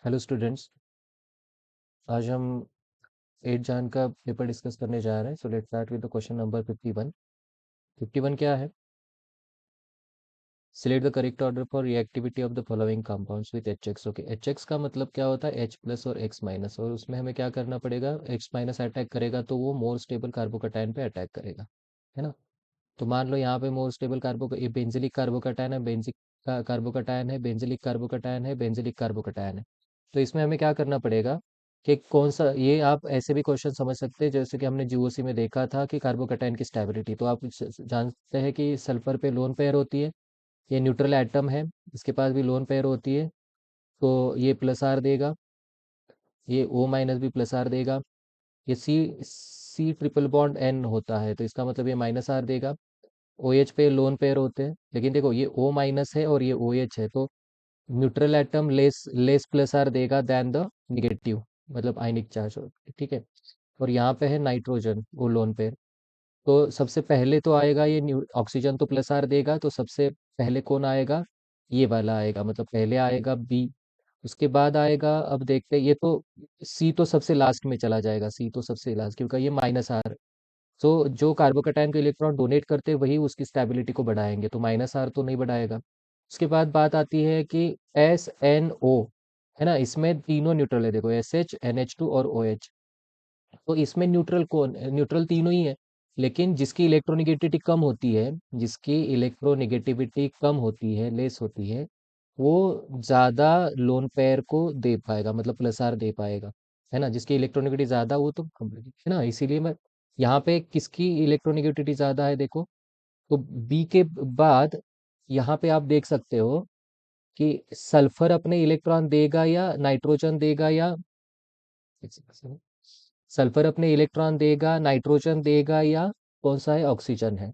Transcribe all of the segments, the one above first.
Hello students. आज हम 8 जान का पेपर डिस्कस करने जा रहे हैं। So let's start with the question number 51। 51 क्या है? Select the correct order for reactivity of the following compounds with HX। Okay, HX का मतलब क्या होता है? H प्लस और X माइनस, और उसमें हमें क्या करना पड़ेगा? X माइनस अटैक करेगा तो वो मोर स्टेबल कार्बोकैटायन पे अटैक करेगा, है ना। तो मान लो यहाँ पे मोर स्टेबल ये बेंजिलिक कार्बोकैटायन है, बेंजिक कार्बोकैटायन है, बेंजिलिक कार्बोकैटायन है, बेंजिलिक कार्बोकैटायन है। तो इसमें हमें क्या करना पड़ेगा कि कौन सा, ये आप ऐसे भी क्वेश्चन समझ सकते हैं जैसे कि हमने जीओसी में देखा था कि कार्बोकैटायन की स्टेबिलिटी। तो आप जानते हैं कि सल्फर पे लोन पेयर होती है, ये न्यूट्रल एटम है, इसके पास भी लोन पेयर होती है, तो ये प्लस आर देगा, ये O माइनस भी प्लस आर देगा। ये सी ट्रिपल बॉन्ड N होता है तो इसका मतलब ये माइनस आर देगा। OH पे लोन पेयर होते हैं, लेकिन देखो ये O माइनस है और ये OH है, तो neutral atom less less plus R देगा देन द निगेटिव, मतलब आयनिक चार्ज, ठीक है। और यहाँ पे है नाइट्रोजन, वो लोन पेयर। तो सबसे पहले तो आएगा ये ऑक्सीजन, तो प्लस आर देगा, तो सबसे पहले कौन आएगा? ये वाला आएगा, मतलब पहले आएगा बी। उसके बाद आएगा, अब देखते हैं, ये तो सी तो सबसे लास्ट में चला जाएगा, सी तो सबसे लास्ट, क्योंकि ये माइनस आर। तो जो कार्बोकैटायन को इलेक्ट्रॉन डोनेट करते हैं वही उसकी स्टेबिलिटी को बढ़ाएंगे, तो माइनस आर तो नहीं बढ़ाएगा। उसके बाद बात आती है कि SNO, है ना, इसमें तीनों न्यूट्रल है, देखो SH NH2 और OH। तो इसमें न्यूट्रल कौन? न्यूट्रल तीनों ही है, लेकिन जिसकी इलेक्ट्रोनिगेटिविटी कम होती है, जिसकी इलेक्ट्रोनिगेटिविटी कम होती है, लेस होती है, वो ज्यादा लोन पेयर को दे पाएगा, मतलब प्लस आर दे पाएगा, है ना। जिसकी इलेक्ट्रोनिगेटिविटी ज्यादा वो तो कम, है ना। इसीलिए मैं यहाँ पे किसकी इलेक्ट्रोनिगेटिविटी ज्यादा है देखो, तो बी के बाद यहाँ पे आप देख सकते हो कि सल्फर अपने इलेक्ट्रॉन देगा या नाइट्रोजन देगा, या सल्फर अपने इलेक्ट्रॉन देगा, नाइट्रोजन देगा, या कौन सा है? ऑक्सीजन है।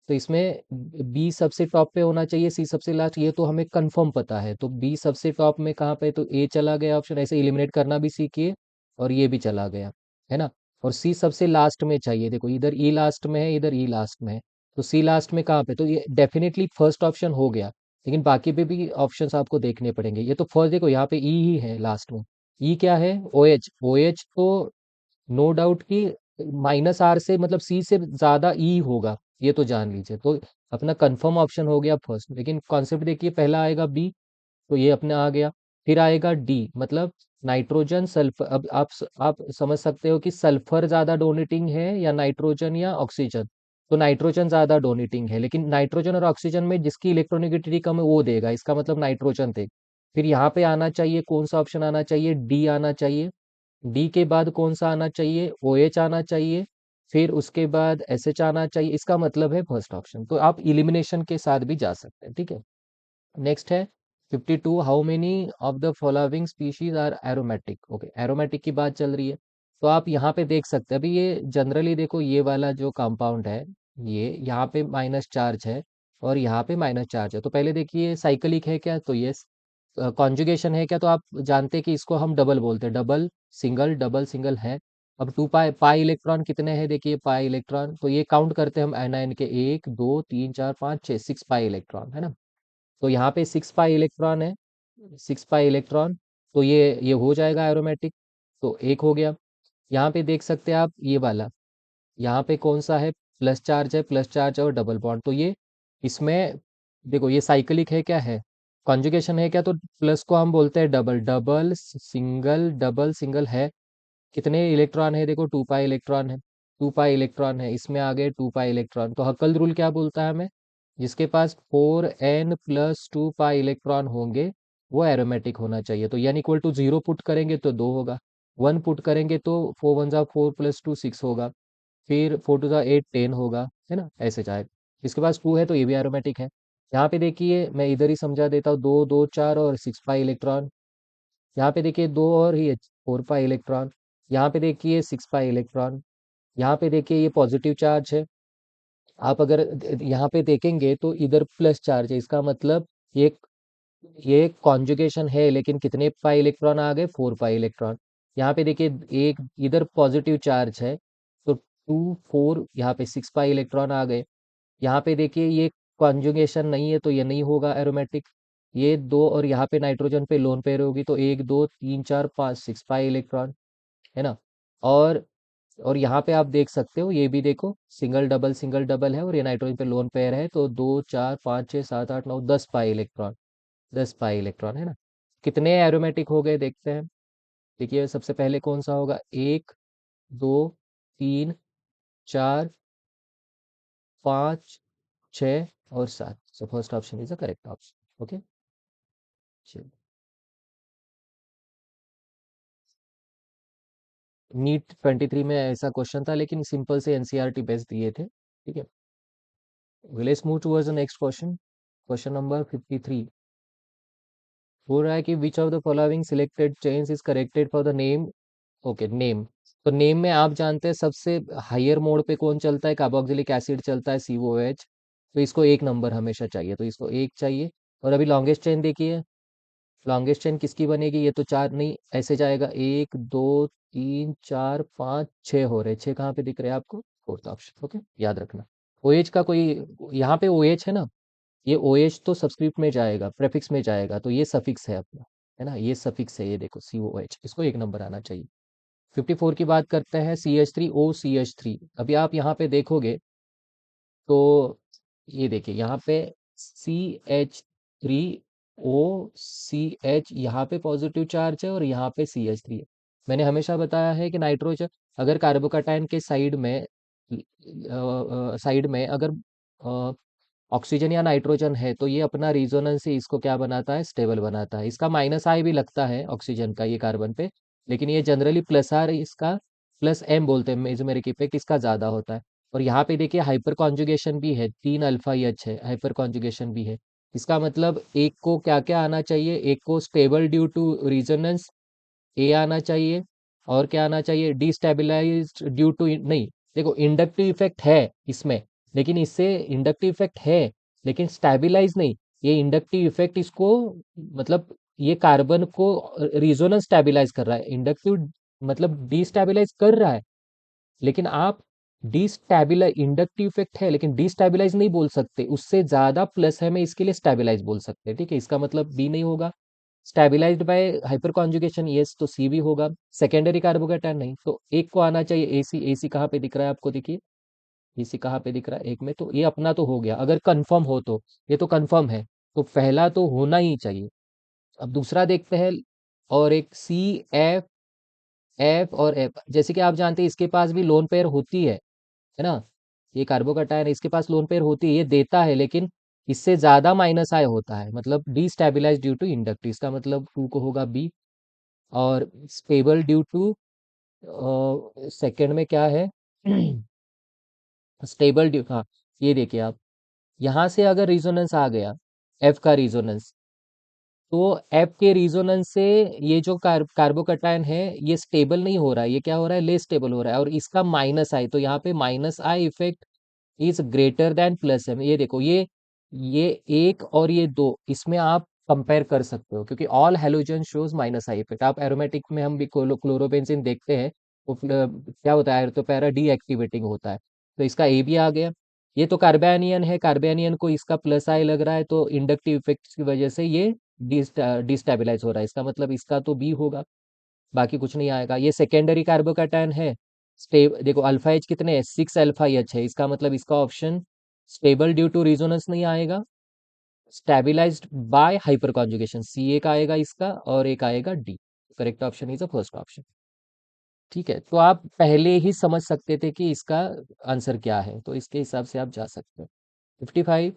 तो इसमें बी सबसे टॉप पे होना चाहिए, सी सबसे लास्ट, ये तो हमें कंफर्म पता है। तो बी सबसे टॉप में कहाँ पे? तो ए चला गया ऑप्शन, ऐसे इलिमिनेट करना भी सीखिए, और ये भी चला गया, है ना। और सी सबसे लास्ट में चाहिए, देखो इधर ई लास्ट में है, इधर ई लास्ट में है, तो सी लास्ट में कहाँ पे? तो ये डेफिनेटली फर्स्ट ऑप्शन हो गया, लेकिन बाकी पे भी ऑप्शंस आपको देखने पड़ेंगे। ये तो फर्स्ट, देखो यहाँ पे ई ही है लास्ट में। ई क्या है? OH। OH तो नो डाउट कि माइनस आर से, मतलब सी से ज्यादा ई होगा, ये तो जान लीजिए। तो अपना कंफर्म ऑप्शन हो गया फर्स्ट, लेकिन कॉन्सेप्ट देखिए, पहला आएगा बी, तो ये अपने आ गया। फिर आएगा डी, मतलब नाइट्रोजन सल्फर। अब आप समझ सकते हो कि सल्फर ज्यादा डोनेटिंग है या नाइट्रोजन या ऑक्सीजन। तो नाइट्रोजन ज्यादा डोनेटिंग है, लेकिन नाइट्रोजन और ऑक्सीजन में जिसकी इलेक्ट्रोनिगेटिविटी कम है वो देगा, इसका मतलब नाइट्रोजन देगा। फिर यहाँ पे आना चाहिए, कौन सा ऑप्शन आना चाहिए? डी आना चाहिए। डी के बाद कौन सा आना चाहिए? OH आना चाहिए। फिर उसके बाद SH आना चाहिए, इसका मतलब है फर्स्ट ऑप्शन। तो आप इलिमिनेशन के साथ भी जा सकते हैं, ठीक है। नेक्स्ट है 52, how many of the following species are aromatic. Okay, aromatic की बात चल रही है, तो आप यहाँ पे देख सकते हैं। अभी ये जनरली देखो, ये वाला जो कंपाउंड है, ये यहाँ पे माइनस चार्ज है और यहाँ पे माइनस चार्ज है। तो पहले देखिए साइक्लिक है क्या? तो ये कॉन्जुगेशन है क्या? तो आप जानते हैं कि इसको हम डबल बोलते हैं, डबल सिंगल है। अब टू पाई पाई इलेक्ट्रॉन कितने हैं? देखिए पाई इलेक्ट्रॉन, तो ये काउंट करते हैं हम एनायन के, 1 2 3 4 5 6, 6 पाई इलेक्ट्रॉन, है ना। तो यहाँ पे 6 पाई इलेक्ट्रॉन है, 6 पाई इलेक्ट्रॉन, तो ये हो जाएगा एरोमेटिक। तो एक हो गया। यहाँ पे देख सकते हैं आप, ये वाला, यहाँ पे कौन सा है? प्लस चार्ज है, प्लस चार्ज और डबल बॉन्ड, तो ये इसमें देखो, ये साइक्लिक है क्या? है। कॉन्जुगेशन है क्या? तो प्लस को हम बोलते हैं डबल, डबल सिंगल है। कितने इलेक्ट्रॉन है? देखो 2 पाई इलेक्ट्रॉन है, 2 पाई इलेक्ट्रॉन है, इसमें आ गए 2 पाई इलेक्ट्रॉन। तो हक्कल रूल क्या बोलता है हमें? जिसके पास 4n+2 पाई इलेक्ट्रॉन होंगे वो एरोमेटिक होना चाहिए। तो n इक्वल टू 0 पुट करेंगे तो 2 होगा, 1 पुट करेंगे तो 4 1 4 + 2 6 होगा, फिर 4 2 8 10 होगा, है ना, ऐसे जाएगा। इसके पास 2 है तो ये भी एरोमेटिक है। यहाँ पे देखिए, मैं इधर ही समझा देता हूँ, 2 2 4 और 6 पाई इलेक्ट्रॉन। यहाँ पे देखिए 2 और ही 4 पाई इलेक्ट्रॉन। यहाँ पे देखिए 6 पाई इलेक्ट्रॉन। यहाँ पे देखिए ये पॉजिटिव चार्ज है। आप अगर यहाँ पे देखेंगे तो इधर प्लस चार्ज है, इसका मतलब ये ये कॉन्जुगेशन है, लेकिन कितने पाई इलेक्ट्रॉन आ गए? 4 पाई इलेक्ट्रॉन। यहाँ पे देखिए एक इधर पॉजिटिव चार्ज है, तो 2 4, यहाँ पे 6 पाई इलेक्ट्रॉन आ गए। यहाँ पे देखिए ये कॉन्जुगेशन नहीं है तो ये नहीं होगा एरोमेटिक। ये दो और यहाँ पे नाइट्रोजन पे लोन पेयर होगी, तो 1 2 3 4 5 6 पाई इलेक्ट्रॉन, है ना। और और यहाँ पे आप देख सकते हो, ये भी देखो सिंगल डबल है, और ये नाइट्रोजन पे लोन पेयर है, तो 2 4 5 6 7 8 9 10 पाई इलेक्ट्रॉन, 10 पाई इलेक्ट्रॉन, है ना। कितने एरोमेटिक हो गए देखते हैं। देखिए सबसे पहले कौन सा होगा, 1 2 3 4 5 6 और 7। So first option is the correct option. Okay, चलिए। नीट 23 में ऐसा क्वेश्चन था, लेकिन सिंपल से एनसीईआरटी बेस्ड दिए थे, ठीक है। Let's move towards the next question. Question number 53 बोल रहा है कि which of the following selected chains is corrected for the name. Okay, name. तो नेम में आप जानते हैं सबसे हायर मोड पे कौन चलता है, कार्बोक्सिलिक एसिड चलता है, COH। तो इसको 1 नंबर हमेशा चाहिए, तो इसको 1 चाहिए। और अभी लॉन्गेस्ट चेन देखिए, लॉन्गेस्ट चेन किसकी बनेगी, ये तो 4 नहीं, ऐसे जाएगा 1 2 3 4 5 6 हो रहे, 6 कहाँ पे दिख रहे हैं आपको, फोर्थ ऑप्शन। ओके, याद रखना। OH का कोई, यहाँ पे OH है ना, ये OH तो सबस्क्रिप्ट में जाएगा, प्रेफिक्स में जाएगा, तो ये सफिक्स है अपना, है ना, ये सफिक्स है, ये देखो COH, इसको 1 नंबर आना चाहिए। 54 की बात करते हैं, CH3OCH3। अभी आप यहाँ पे देखोगे तो ये देखिए, यहाँ पे CH3OCH, यहाँ पे पॉजिटिव चार्ज है और यहाँ पे CH3 है। मैंने हमेशा बताया है कि नाइट्रोजन अगर कार्बोकैटायन के साइड में अगर ऑक्सीजन या नाइट्रोजन है, तो ये अपना रिजोनेंस से इसको क्या बनाता है, स्टेबल बनाता है। इसका -I भी लगता है ऑक्सीजन का ये कार्बन पे, लेकिन ये जनरली +R, इसका +M बोलते हैं, मेसोमेरिक इफेक्ट इसका ज्यादा होता है। और यहाँ पे देखिए हाइपर कॉन्जुगेशन भी है, 3 अल्फा H है, हाइपर कॉन्जुगेशन भी है। इसका मतलब एक को क्या क्या आना चाहिए, एक को स्टेबल ड्यू टू रिजोनेंस ए आना चाहिए, और क्या आना चाहिए, डिस्टेबलाइज्ड ड्यू टू, नहीं, देखो इंडक्टिव इफेक्ट है इसमें, लेकिन इससे इंडक्टिव इफेक्ट है, लेकिन स्टेबलाइज नहीं। ये इंडक्टिव इफेक्ट इसको, मतलब ये कार्बन को रिजोनेंस स्टेबलाइज कर रहा है, इंडक्टिव मतलब डिस्टेबलाइज कर रहा है। लेकिन आप डिस्टेबलाइज, इंडक्टिव इफेक्ट है लेकिन डिस्टेबलाइज नहीं बोल सकते, उससे ज्यादा प्लस है, मैं इसके लिए स्टेबलाइज बोल सकते हैं, ठीक है। इसका मतलब बी नहीं होगा। Stabilised by hyperconjugation, yes, तो सी भी होगा। सेकेंडरी कार्बोकेटायन नहीं, तो एक को आना चाहिए एसी। एसी कहाँ पे दिख रहा है आपको, देखिए एसी कहाँ पे दिख रहा है एक में, तो ये अपना तो हो गया, अगर कंफर्म हो तो, ये तो कंफर्म है, तो पहला तो होना ही चाहिए। अब दूसरा देखते हैं, और एक CF और F, जैसे कि आप जानते हैं इसके पास भी लोन पेयर होती है ना। ये कार्बोकेटायन इसके पास लोन पेयर होती है, ये देता है, लेकिन इससे ज्यादा -I होता है, मतलब डिस्टेबलाइज ड्यू टू इंडक्टिव, इसका मतलब 2 को होगा बी। और स्टेबल ड्यू टू, सेकंड में क्या है, स्टेबल ड्यू, हाँ, ये देखिए आप, यहाँ से अगर रिजोनेंस आ गया, एफ का रिजोनेंस, तो एफ के रिजोनेंस से ये जो कार्बोकेटायन है, ये स्टेबल नहीं हो रहा है, ये क्या हो रहा है, लेस स्टेबल हो रहा है, और इसका -I, तो यहाँ पे -I effect is greater than +M। ये देखो, ये एक और ये दो, इसमें आप कंपेयर कर सकते हो, क्योंकि all halogen shows -I effect. आप एरोमेटिक में हम भी क्लोरोबेंजीन देखते हैं, वो क्या होता है, तो पैरा डीएक्टिवेटिंग होता है, तो इसका ए भी आ गया। ये तो कार्बेनियन है, कार्बेनियन को इसका +I लग रहा है, तो इंडक्टिव इफेक्ट की वजह से ये डिस्टेबलाइज हो रहा है, इसका मतलब इसका तो बी होगा, बाकी कुछ नहीं आएगा। ये सेकेंडरी कार्बोकैटायन है, देखो अल्फा एच कितने हैं, 6 अल्फा H है, इसका मतलब इसका option stable due to resonance नहीं आएगा, stabilised by hyperconjugation, C एक आएगा इसका, और एक आएगा D. Correct option is the first option. ठीक है, तो आप पहले ही समझ सकते थे कि इसका आंसर क्या है, तो इसके हिसाब से आप जा सकते हैं। 55,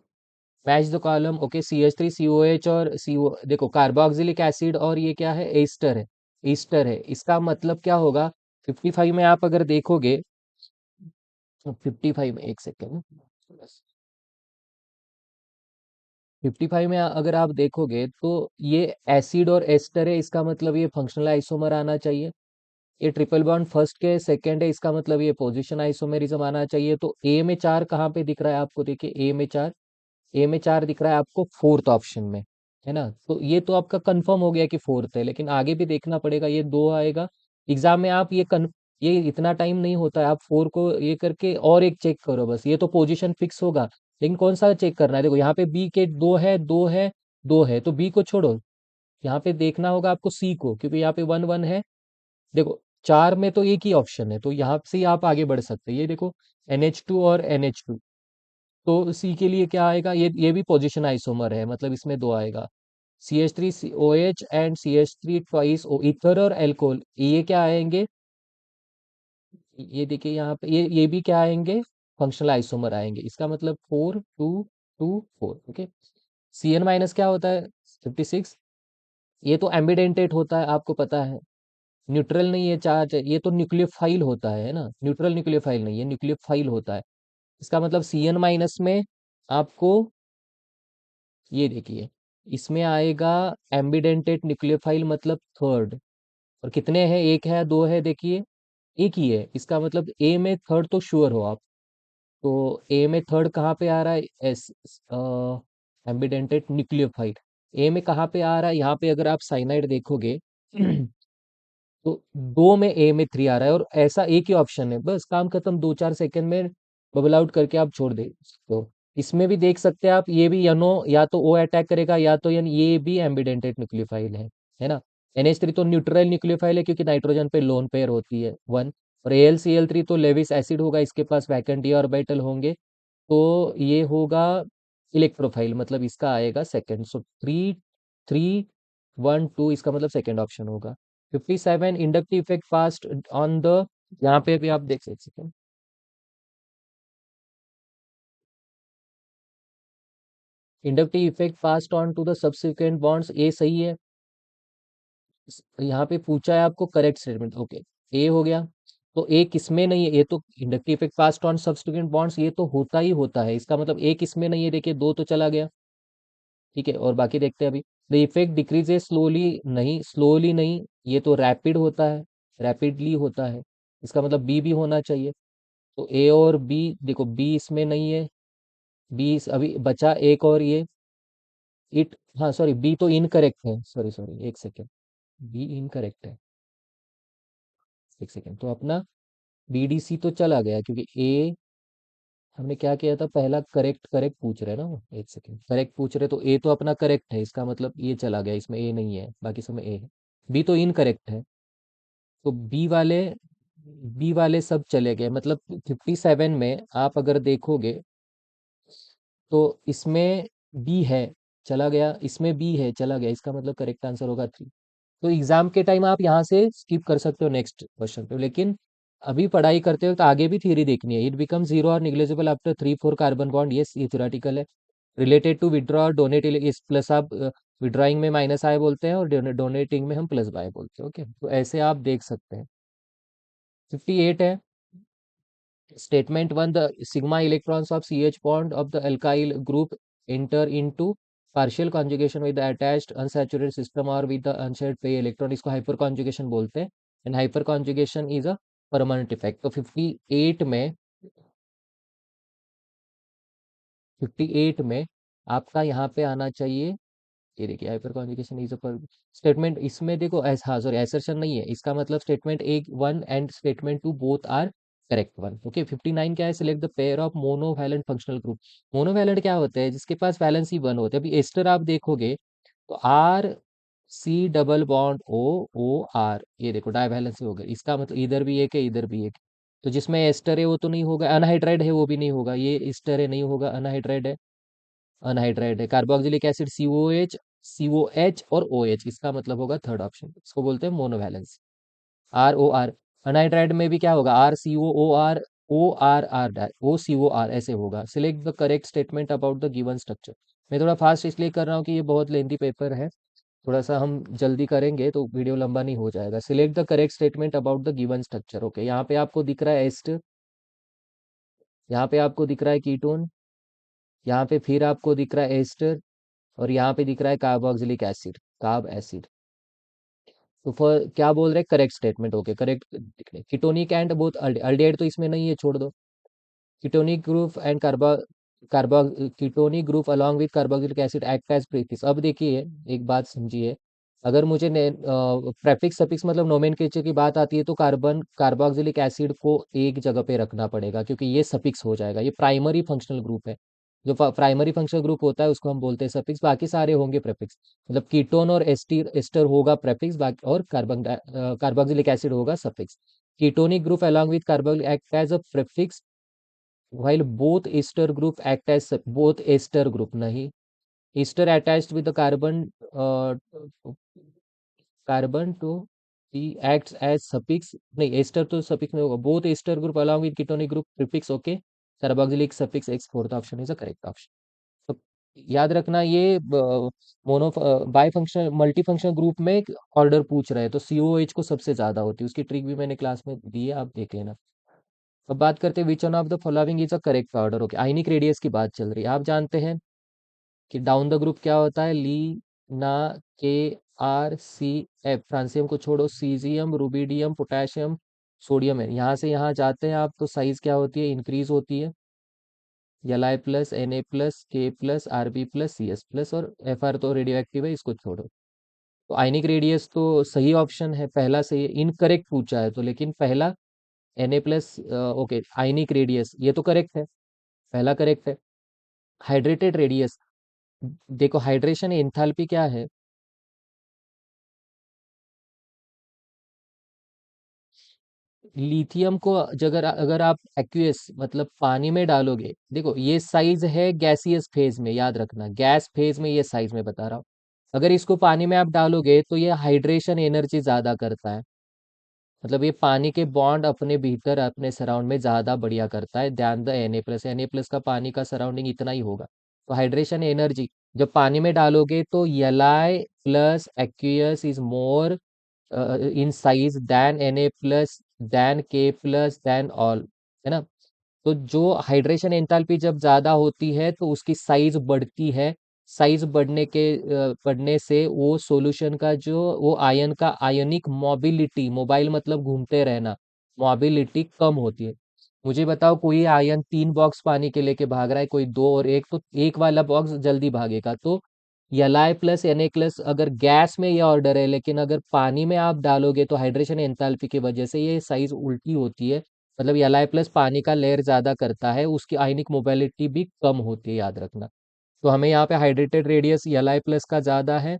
match the column. Okay, CH3COH और CO, देखो कार्बोक्सिलिक एसिड, और ये क्या है, एस्टर है, ईस्टर है, इसका मतलब क्या होगा। 55 में आप अगर देखोगे, 55 में एक सेकेंड, 55 में अगर आप देखोगे तो ये एसिड और एस्टर है, इसका मतलब ये फंक्शनल आइसोमर आना चाहिए। ये ट्रिपल बॉन्ड फर्स्ट के सेकंड है, इसका मतलब ये पोजीशन आइसोमेरिज्म आना चाहिए। तो ए में 4 कहाँ पे दिख रहा है आपको, देखिए ए में 4 दिख रहा है आपको फोर्थ ऑप्शन में, है ना। तो ये तो आपका कंफर्म हो गया कि फोर्थ है, लेकिन आगे भी देखना पड़ेगा, ये 2 आएगा एग्जाम में। आप ये इतना टाइम नहीं होता है, आप 4 को ये करके और एक चेक करो बस, ये तो पोजीशन फिक्स होगा, लेकिन कौन सा चेक करना है, देखो यहाँ पे बी के 2 है, 2 है, दो है तो बी को छोड़ो, यहाँ पे देखना होगा आपको सी को, क्योंकि यहाँ पे 1 1 है। देखो चार में तो एक ही ऑप्शन है, तो यहाँ से ही आप आगे बढ़ सकते हैं। ये देखो NH2 और NH2, तो सी के लिए क्या आएगा, ये भी पोजीशन आइसोमर है, मतलब इसमें दो आएगा, CH3 OH and CH3 twice O, ether और एल्कोहल, ये क्या आएंगे, ये देखिए यहाँ पे ये भी क्या आएंगे, फंक्शनल आइसोमर आएंगे। इसका मतलब 4 2 2 4। ओके, Cn माइनस क्या होता है, 56। ये तो एम्बिडेंटेट होता है, आपको पता है, न्यूट्रल नहीं है चार्ज, ये तो न्यूक्लियोफाइल होता है ना, न्यूट्रल न्यूक्लियोफाइल नहीं है, न्यूक्लियोफाइल होता है। इसका मतलब Cn माइनस में आपको, ये देखिए, इसमें आएगा एम्बिडेंटेट न्यूक्लियोफाइल, मतलब थर्ड। और कितने हैं, एक है दो है, देखिए एक ही है। इसका मतलब ए में थर्ड तो श्योर हो आप। तो ए में थर्ड कहाँ पे आ रहा है, एस, एम्बिडेंटेट न्यूक्लियोफाइल। ए में कहाँ पे आ रहा है, यहाँ पे अगर आप साइनाइड देखोगे तो दो में ए में 3 आ रहा है, और ऐसा एक ही ऑप्शन है, बस काम खत्म, 2 4 सेकंड में बबल आउट करके आप छोड़ दे। तो इसमें भी देख सकते हैं आप, ये भी यनो या तो ओ अटैक करेगा, या तो यानी ये भी एम्बिडेंटेट न्यूक्लियोफाइल है ना। NH3 तो न्यूट्रल न्यूक्लियोफाइल है, क्योंकि नाइट्रोजन पे लोन पेयर होती है 1। और AlCl3 तो लेविस एसिड होगा, इसके पास वैकेंट d ऑर्बिटल होंगे, तो ये होगा इलेक्ट्रोफाइल, मतलब इसका आएगा सेकंड। सो 3 3 1 2, इसका मतलब सेकंड ऑप्शन होगा। 57 inductive effect fast on the, यहाँ पे भी आप देख सकते हैं, inductive effect fast on to the subsequent bonds, A सही है। यहाँ पे पूछा है आपको करेक्ट स्टेटमेंट, ओके, ए हो गया। तो ए किसमें नहीं है, ये तो inductive effect fast on subsequent bonds, ये तो होता ही होता है, इसका मतलब ए किसमें नहीं है, देखिए दो तो चला गया। ठीक है, और बाकी देखते हैं अभी। द इफेक्ट डिक्रीजेस स्लोली, नहीं स्लोली नहीं, ये तो रैपिड होता है, रैपिडली होता है। इसका मतलब बी भी होना चाहिए। तो ए और बी, देखो बी इसमें नहीं है, बी अभी बचा एक और ये, इट, हाँ सॉरी, बी तो इनकरेक्ट है, सॉरी सॉरी, एक सेकेंड, बी इनकरेक्ट है, एक सेकेंड। तो अपना BDC तो चला गया, क्योंकि ए हमने क्या किया था, पहला करेक्ट करेक्ट पूछ रहे हैं ना वो, एक सेकेंड, करेक्ट पूछ रहे, तो ए तो अपना करेक्ट है, इसका मतलब ये चला गया, इसमें ए नहीं है, बाकी सब में ए है। बी तो इनकरेक्ट है, तो बी वाले सब चले गए, मतलब 57 में आप अगर देखोगे तो इसमें बी है, चला गया, इसमें बी है, चला गया, इसका मतलब करेक्ट आंसर होगा 3। तो एग्जाम के टाइम आप यहाँ से स्किप कर सकते हो नेक्स्ट क्वेश्चन पे, लेकिन अभी पढ़ाई करते हो तो आगे भी थ्योरी देखनी है। इट बिकम जीरो और निग्लेजिबल आफ्टर 3 4 कार्बन बॉन्ड, ये थ्योरेटिकल है। रिलेटेड टू विड्रॉ और डोनेट, इस प्लस आप विड्रॉइंग में माइनस आई बोलते हैं, और डोनेटिंग में हम प्लस बाय बोलते हैं। ओके, तो ऐसे आप देख सकते हैं। 58 है, statement 1, the sigma electrons of CH bond of the alkyl group enter into partial conjugation with the attached unsaturated system or with the unshared free electron, इसको हाइपर कॉन्जुगेशन बोलते हैं, and hyper conjugation is a permanent effect. तो 58 में आपका यहाँ पे आना चाहिए, ये देखिए hyper conjugation is a statement, इसमें देखो हाँ सॉरी, एसर्शन नहीं है, इसका मतलब स्टेटमेंट एक 1 and statement 2 both are correct one. Okay, 59 क्या है, select the pair of monovalent functional group. Monovalent क्या होता है, जिसके पास वैलेंसी 1 होता है। अभी एस्टर आप देखोगे तो RC double bond O O R, ये देखो डाई वैलेंसी हो गई, इसका मतलब इधर भी एक है, इधर भी एक। तो जिसमें एस्टर है वो तो नहीं होगा, अनहाइड्राइड है वो भी नहीं होगा, ये एस्टर है नहीं होगा, अनहाइड्राइड है, अनहाइड्राइड है। कार्बोक्सिलिक एसिड COH और OH, इसका मतलब होगा थर्ड ऑप्शन, इसको बोलते हैं मोनोवैलेंस। ROR, अनहाइड्राइड में भी क्या होगा, RCOOR, ORR ऐसे होगा। Select the correct statement about the given structure. मैं थोड़ा फास्ट इसलिए कर रहा हूँ कि ये बहुत लेंथी पेपर है, थोड़ा सा हम जल्दी करेंगे तो वीडियो लंबा नहीं हो जाएगा। Select the correct statement about the given structure. Okay, यहाँ पे आपको दिख रहा है एस्टर, यहाँ पे आपको दिख रहा है कीटोन, यहाँ पे फिर आपको दिख रहा है एस्टर, और यहाँ पे दिख रहा है कार्बोक्सिलिक एसिड, कार्ब एसिड। तो फॉर क्या बोल रहे हैं, करेक्ट स्टेटमेंट। ओके, करेक्ट दिख रहे, कीटोनिक एंड बोथ अल्डिहाइड तो इसमें नहीं है, छोड़ दो। Ketonic group and carbo ketonic group along with carboxylic acid act as prefix. अब देखिए एक बात समझिए, अगर मुझे प्रेफिक्स सफिक्स मतलब नोमेनक्लेचर की बात आती है, तो कार्बोक्सिलिक एसिड को एक जगह पे रखना पड़ेगा, क्योंकि ये सफिक्स हो जाएगा, ये प्राइमरी फंक्शनल ग्रुप है। जो प्राइमरी फंक्शनल ग्रुप होता है उसको हम बोलते हैं सफिक्स, बाकी सारे होंगे प्रेफिक्स। मतलब कीटोन और एस्टर एस्टर होगा प्रेफिक्स, बाकी और कार्बोक्सिलिक एसिड होगा suffix. Ketonic group along with carboxyl act as a prefix while both ester group act as both ester group नहीं, ester attached with the carbon to the acts as suffix नहीं, ester तो suffix में होगा, both ester group along with ketonic group prefix okay, carboxylic suffix x, fourth option is a correct option. तो याद रखना ये mono bi function multi function group में order पूछ रहे हैं तो COH को सबसे ज्यादा होती है, उसकी ट्रिक भी मैंने क्लास में दी है, आप देख लेना। अब बात करते हैं which one of the following is a correct order. Okay, ionic radius की बात चल रही है, आप जानते हैं कि डाउन द ग्रुप क्या होता है, ली, ना, के, आर, सी, एफ, फ्रांसियम को छोड़ो, सीजियम, रुबिडियम, पोटेशियम, सोडियम है। यहाँ से यहाँ जाते हैं आप तो साइज क्या होती है, इंक्रीज होती है, Li plus, Na plus, K plus, Rb plus, Cs plus, और Fr तो रेडियो एक्टिव है, इसको छोड़ो। तो आयनिक रेडियस तो सही ऑप्शन है, पहला सही है, इनकरेक्ट पूछा है तो, लेकिन पहला Na plus, okay, ionic radius ये तो करेक्ट है, पहला करेक्ट है। हाइड्रेटेड रेडियस, देखो हाइड्रेशन एंथैल्पी क्या है, लिथियम को अगर अगर आप एक्वियस मतलब पानी में डालोगे, देखो ये साइज है गैसियस फेज में, याद रखना गैस फेज में ये साइज में बता रहा हूँ। अगर इसको पानी में आप डालोगे तो ये हाइड्रेशन एनर्जी ज्यादा करता है, मतलब ये पानी के बॉन्ड अपने भीतर अपने सराउंड में ज्यादा बढ़िया करता है ध्यान the Na plus, Na plus का पानी का सराउंडिंग इतना ही होगा। तो हाइड्रेशन एनर्जी जब पानी में डालोगे तो Li plus aqueous is more in size than Na plus than K plus than all, है ना। तो जो हाइड्रेशन एंथैल्पी जब ज्यादा होती है तो उसकी साइज बढ़ती है, साइज बढ़ने से वो सॉल्यूशन का जो वो आयन का आयनिक मोबिलिटी, मोबाइल मतलब घूमते रहना, मोबिलिटी कम होती है। मुझे बताओ कोई आयन 3 बॉक्स पानी के लेके भाग रहा है, कोई दो और एक, तो एक वाला बॉक्स जल्दी भागेगा। तो Li प्लस Na प्लस अगर गैस में ये ऑर्डर है, लेकिन अगर पानी में आप डालोगे तो हाइड्रेशन एंथैल्पी की वजह से ये साइज उल्टी होती है, मतलब Li प्लस पानी का लेयर ज्यादा करता है, उसकी आयनिक मोबिलिटी भी कम होती है, याद रखना। तो हमें यहाँ पे हाइड्रेटेड रेडियस Li प्लस का ज्यादा है।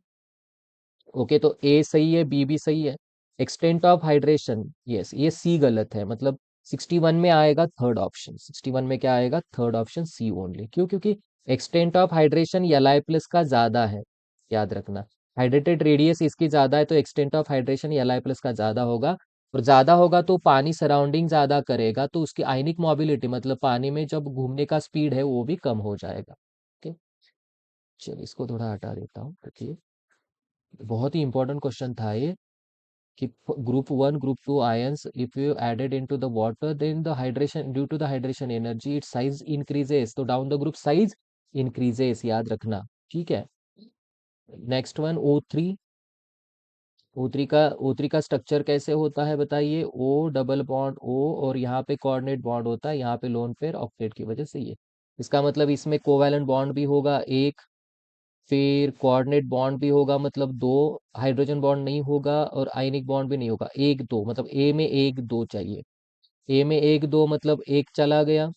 ओके, तो ए सही है, बी भी सही है। एक्सटेंट ऑफ हाइड्रेशन, यस, ये सी गलत है, मतलब 61 में आएगा थर्ड ऑप्शन, 61 में क्या आएगा, थर्ड ऑप्शन सी ओनली। क्यों, क्योंकि extent of hydration Li plus का ज्यादा है, याद रखना। हाइड्रेटेड रेडियस इसकी ज्यादा है तो extent of hydration Li plus का ज्यादा होगा, और ज्यादा होगा तो पानी सराउंडिंग ज्यादा करेगा तो उसकी आयनिक मोबिलिटी मतलब पानी में जब घूमने का स्पीड है वो भी कम हो जाएगा। ओके, चलिए इसको थोड़ा हटा देता हूँ, देखिए बहुत ही इंपॉर्टेंट क्वेश्चन था ये, कि group 1 group 2 ions if you added into the water then the hydration due to the hydration energy its size increases, तो down the group size increases, याद रखना। ठीक है, नेक्स्ट वन O3। O3 का structure कैसे होता है बताइए, O डबल बॉन्ड O, और यहाँ पे कोऑर्डिनेट बॉन्ड होता है, यहाँ पे लोन पेयर ऑक्टेट की वजह से ये, इसका मतलब इसमें कोवैलेंट बॉन्ड भी होगा एक, फिर कोऑर्डिनेट बॉन्ड भी होगा मतलब दो, हाइड्रोजन बॉन्ड नहीं होगा और आयनिक बॉन्ड भी नहीं होगा, एक दो मतलब ए में एक दो चाहिए, ए में एक दो मतलब एक चला गया,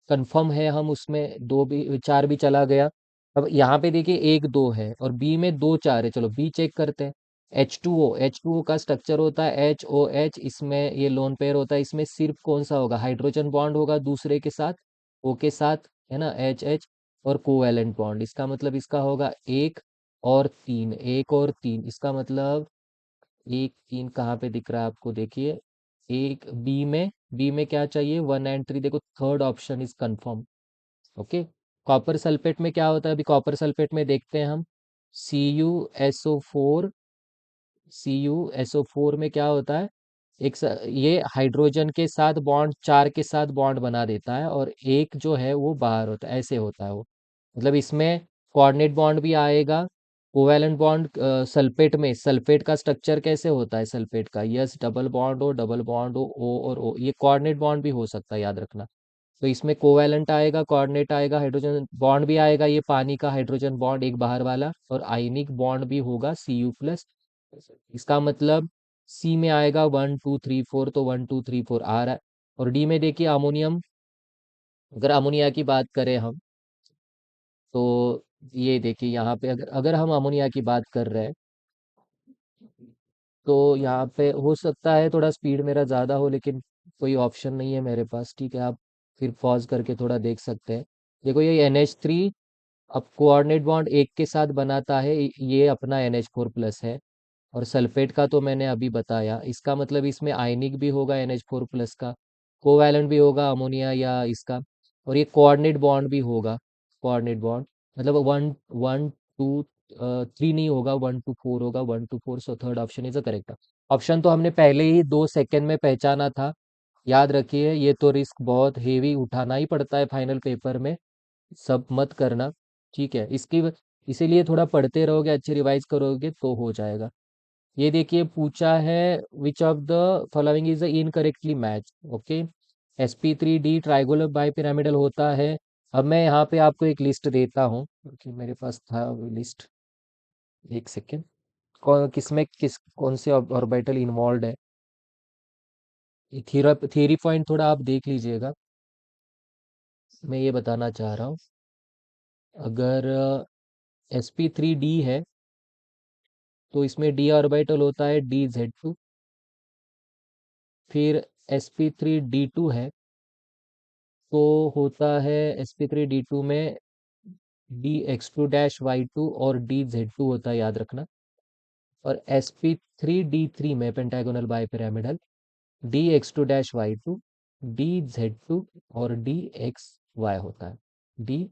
कंफर्म है हम उसमें, दो भी चार भी चला गया। अब यहाँ पे देखिए एक दो है और बी में दो चार है, चलो बी चेक करते हैं। H2O का स्ट्रक्चर होता है HOH, इसमें ये लोन पेयर होता है, इसमें सिर्फ कौन सा होगा, हाइड्रोजन बॉन्ड होगा दूसरे के साथ, O के साथ, है ना, HH, और कोवैलेंट बॉन्ड, इसका मतलब इसका होगा एक और तीन, एक और तीन, इसका मतलब एक तीन कहाँ पे दिख रहा है आपको, देखिए एक बी में क्या चाहिए, 1 and 3, देखो third option is confirm. Okay, copper sulphate में क्या होता है, अभी कॉपर सल्फेट में देखते हैं हम, CuSO4, CuSO4 में क्या होता है, ये हाइड्रोजन के साथ बॉन्ड, चार के साथ बॉन्ड बना देता है और एक जो है वो बाहर होता है, ऐसे होता है वो, मतलब इसमें कोऑर्डिनेट बॉन्ड भी आएगा, कोवैलेंट बॉन्ड। सल्फेट में, सल्फेट का स्ट्रक्चर कैसे होता है, सल्फेट का यस डबल बॉन्ड हो, डबल बॉन्ड हो, O और O, ये कोऑर्डिनेट बॉन्ड भी हो सकता है, याद रखना। तो इसमें कोवैलेंट आएगा, कोऑर्डिनेट आएगा, हाइड्रोजन बॉन्ड भी आएगा, ये पानी का हाइड्रोजन बॉन्ड एक बाहर वाला, और आयनिक बॉन्ड भी होगा Cu+, इसका मतलब सी में आएगा 1 2 3 4, तो 1 2 3 4 आ रहा है। और डी में देखिए अमोनियम, अगर अमोनिया की बात करें हम, तो ये देखिए यहाँ पे अगर अगर हम अमोनिया की बात कर रहे हैं, तो यहाँ पे हो सकता है थोड़ा स्पीड मेरा ज़्यादा हो, लेकिन कोई ऑप्शन नहीं है मेरे पास। ठीक है, आप फिर पॉज करके थोड़ा देख सकते हैं। देखो ये NH3 अब कोऑर्डिनेट बॉन्ड एक के साथ बनाता है, ये अपना NH4+ है। और सल्फेट का तो मैंने अभी बताया, इसका मतलब इसमें आयनिक भी होगा NH4+ का, कोवैलेंट भी होगा अमोनिया या इसका, और ये कोऑर्डिनेट बॉन्ड भी होगा। कोऑर्डिनेट बॉन्ड मतलब 1 1 2 3 नहीं होगा, 1 to 4 होगा, 1 to 4। So third option is the correct option. तो हमने पहले ही 2 सेकंड में पहचाना था। याद रखिए, ये तो रिस्क बहुत हेवी उठाना ही पड़ता है फाइनल पेपर में, सब मत करना। ठीक है, इसीलिए थोड़ा पढ़ते रहोगे, अच्छे रिवाइज करोगे तो हो जाएगा। ये देखिए पूछा है, which of the following is incorrectly match. Okay, sp3d trigonal bi pyramidal होता है। अब मैं यहाँ पे आपको एक लिस्ट देता हूँ, क्योंकि मेरे पास था वो लिस्ट। एक सेकेंड, कौन किसमें किस कौन से ऑर्बिटल इन्वॉल्व है, ये थियरी पॉइंट थोड़ा आप देख लीजिएगा। मैं ये बताना चाह रहा हूँ, अगर sp3d है तो इसमें d ऑर्बिटल होता है dz2। फिर sp3d2 है तो होता है sp3d2 में dx2-y2 और dz2 होता है, याद रखना। और sp3d3 में pentagonal bi pyramidal dx2-y2 dz2 और dxy होता है। डी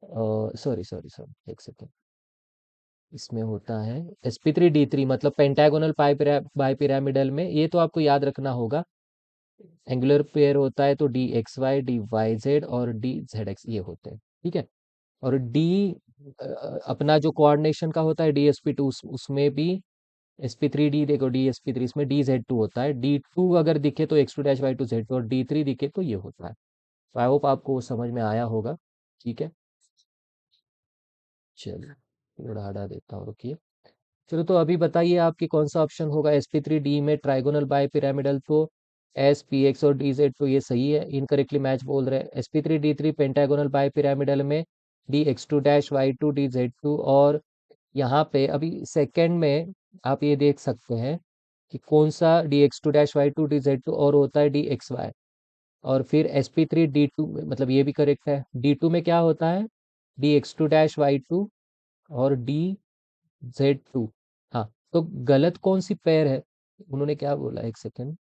सॉरी सॉरी सॉरी, एक सेकेंड, इसमें होता है sp3d3 मतलब पेंटागोनल बाई पिरामिडल में, ये तो आपको याद रखना होगा। एंगुलर पेयर होता है तो dxy dyz और dzx ये होते हैं। ठीक है, और डी अपना जो कोऑर्डिनेशन का होता है DSP2, उसमें भी sp3d, देखो DSP3 इसमें dz2 होता है, d2 अगर दिखे तो x2-y2z2 और d3 दिखे तो ये होता है। तो आई होप आपको वो समझ में आया होगा। ठीक है, चलिए थोड़ा हटा देता हूँ, रुकिए। चलो तो अभी बताइए आपकी कौन सा ऑप्शन होगा sp3d में ट्राइगोनल बाय पिरामिडल। तो spx और dz तो ये सही है, इनकरेक्टली मैच बोल रहे हैं। sp3d3 पेंटागोनल बाय पिरामिडल में dx2-y2 dz2, और यहाँ पे अभी सेकंड में आप ये देख सकते हैं कि कौन सा dx2-y2 dz2 और होता है dxy। और फिर sp3d2 मतलब ये भी करेक्ट है। d2 में क्या होता है dx2-y2 और dz2। हाँ, तो गलत कौन सी पेयर है, उन्होंने क्या बोला, एक सेकेंड,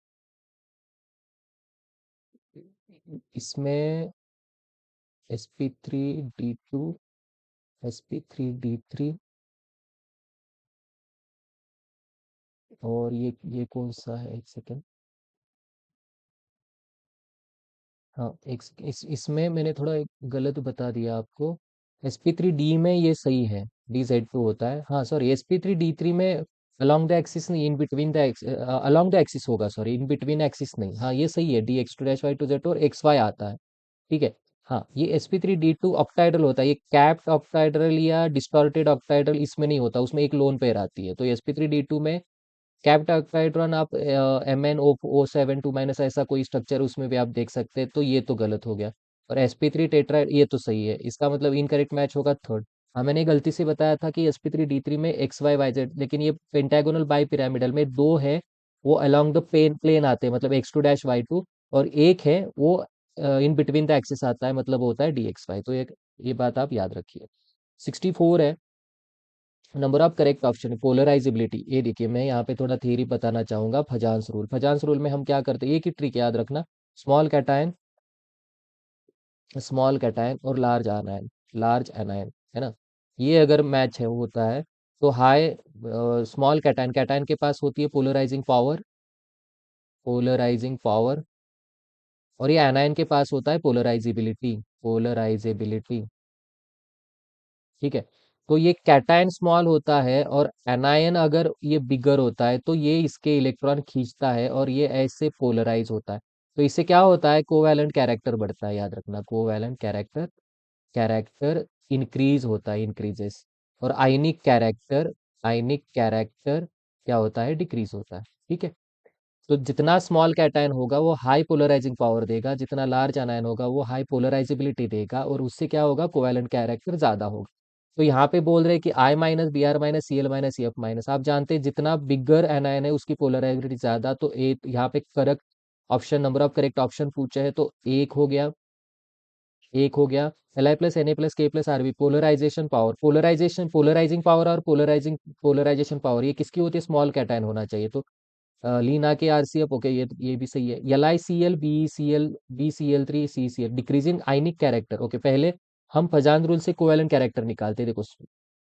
इसमें sp3d2 sp3d3 और ये कौन सा है, एक सेकेंड। हाँ, इसमें मैंने थोड़ा एक गलत बता दिया आपको। sp3d में ये सही है, dz2 होता है। हाँ सॉरी, sp3d3 में अलोंग द एक्सिस नहीं, in between the along the axis होगा, सॉरी इन बिटवीन एक्सिस नहीं। हाँ ये सही है, dx2-y2z और xy आता है। ठीक है। हाँ, ये sp3d2 ऑक्टाइडल होता है, ये कैप्ड ऑक्टाइडल या डिस्टॉर्टेड ऑक्टाइडल इसमें नहीं होता, उसमें एक लोन पेयर आती है। तो sp3d2 में कैप्ट ऑक्टाइड्रॉन आप MnO7 2- ऐसा कोई स्ट्रक्चर उसमें भी आप देख सकते हैं, तो ये तो गलत हो गया। और sp3 टेट्राइड ये तो सही है, इसका मतलब इनकरेक्ट मैच होगा थर्ड। हाँ, मैंने गलती से बताया था कि sp3d3 में XY YZ, लेकिन ये पेंटागोनल बाई पिरामिडल में दो है, वो अलोंग द प्लेन आते हैं, मतलब x2-y2, और एक है वो इन बिटवीन द एक्सिस आता है, मतलब होता है dxy। तो ये बात आप याद रखिए। 64 है number of correct option, polarisability. ये देखिए मैं यहाँ पे थोड़ा थियरी बताना चाहूंगा, फजांस रूल। फजांस रूल में हम क्या करते हैं, एक ही ट्रिक याद रखना, स्मॉल कैटायन, स्मॉल कैटायन और लार्ज आनायन, लार्ज एनायन, है ना। ये अगर मैच है होता है तो हाई स्मॉल कैटायन, कैटायन के पास होती है पोलराइजिंग पावर, पोलराइजिंग पावर, और ये एनायन के पास होता है पोलराइजेबिलिटी, पोलराइजेबिलिटी। ठीक है, तो ये कैटायन स्मॉल होता है और एनायन अगर ये बिगर होता है तो ये इसके इलेक्ट्रॉन खींचता है और ये ऐसे पोलराइज होता है। तो इससे क्या होता है, कोवैलेंट कैरेक्टर बढ़ता है, याद रखना, कोवैलेंट कैरेक्टर, कैरेक्टर इंक्रीज होता है, इंक्रीजेस। और आयनिक कैरेक्टर, आयनिक कैरेक्टर क्या होता है, डिक्रीज होता है। ठीक है, तो जितना स्मॉल कैटायन होगा वो हाई पोलराइजिंग पावर देगा, जितना लार्ज एनायन होगा वो हाई पोलराइजेबिलिटी देगा, और उससे क्या होगा, कोवैलेंट कैरेक्टर ज्यादा होगा। तो यहाँ पे बोल रहे हैं कि I minus B R minus C L minus C F minus, आप जानते हैं जितना बिगर एनायन है उसकी पोलराइजेबिलिटी ज्यादा, तो ए यहाँ पे correct option, number of correct option पूछे हैं, तो एक हो गया, एक हो गया। L I plus N A plus K plus R B, polarisation power, polarisation, polarising power और पोलराइजेशन पावर ये किसकी होती है, स्मॉल कैटायन होना चाहिए। तो लीन आके आरसीएफ, ओके, ये भी सही है। L I C L B C L B C L three C C L, decreasing ionic character, okay, पहले हम फजान रूल से कोवेलेंट कैरेक्टर निकालते हैं। देखो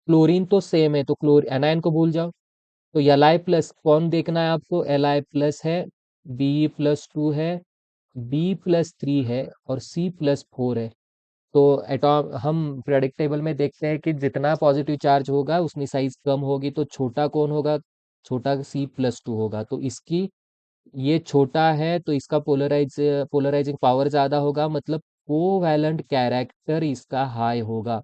क्लोरीन तो सेम है, तो क्लोर एनायन को भूल जाओ। तो एल आई प्लस कौन देखना है आपको, एल आई प्लस है, बी प्लस टू है, बी प्लस थ्री है, और सी प्लस फोर है। तो एटॉम हम प्रेडिक्टेबल में देखते हैं कि जितना पॉजिटिव चार्ज होगा उतनी साइज कम होगी, तो छोटा कौन होगा, छोटा सी प्लस टू होगा। तो इसकी, ये छोटा है तो इसका पोलराइजिंग पावर ज्यादा होगा, मतलब कोवैलेंट कैरेक्टर इसका हाई होगा।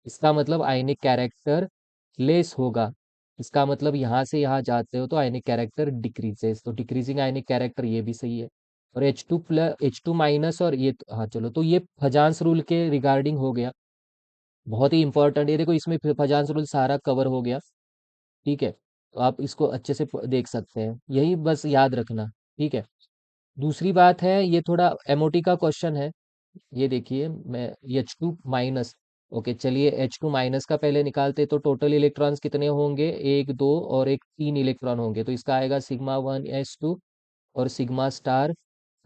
इसका मतलब आयनिक कैरेक्टर लेस होगा। इसका मतलब यहाँ से यहाँ जाते हो तो आयनिक कैरेक्टर डिक्रीजेस, तो डिक्रीजिंग आयनिक कैरेक्टर, ये भी सही है। और H2 माइनस, और ये हाँ चलो, तो ये फजांस रूल के रिगार्डिंग हो गया, बहुत ही इंपॉर्टेंट। ये देखो इसमें फजांस रूल सारा कवर हो गया, ठीक है। तो आप इसको अच्छे से देख सकते हैं, यही बस याद रखना, ठीक है। दूसरी बात है, ये थोड़ा एमओटी का क्वेश्चन है, ये देखिए, मैं H2 माइनस, ओके चलिए H2 माइनस का पहले निकालते, तो टोटल इलेक्ट्रॉन्स कितने होंगे, एक दो और एक तीन इलेक्ट्रॉन होंगे, तो इसका आएगा σ1s2 और सिग्मा स्टार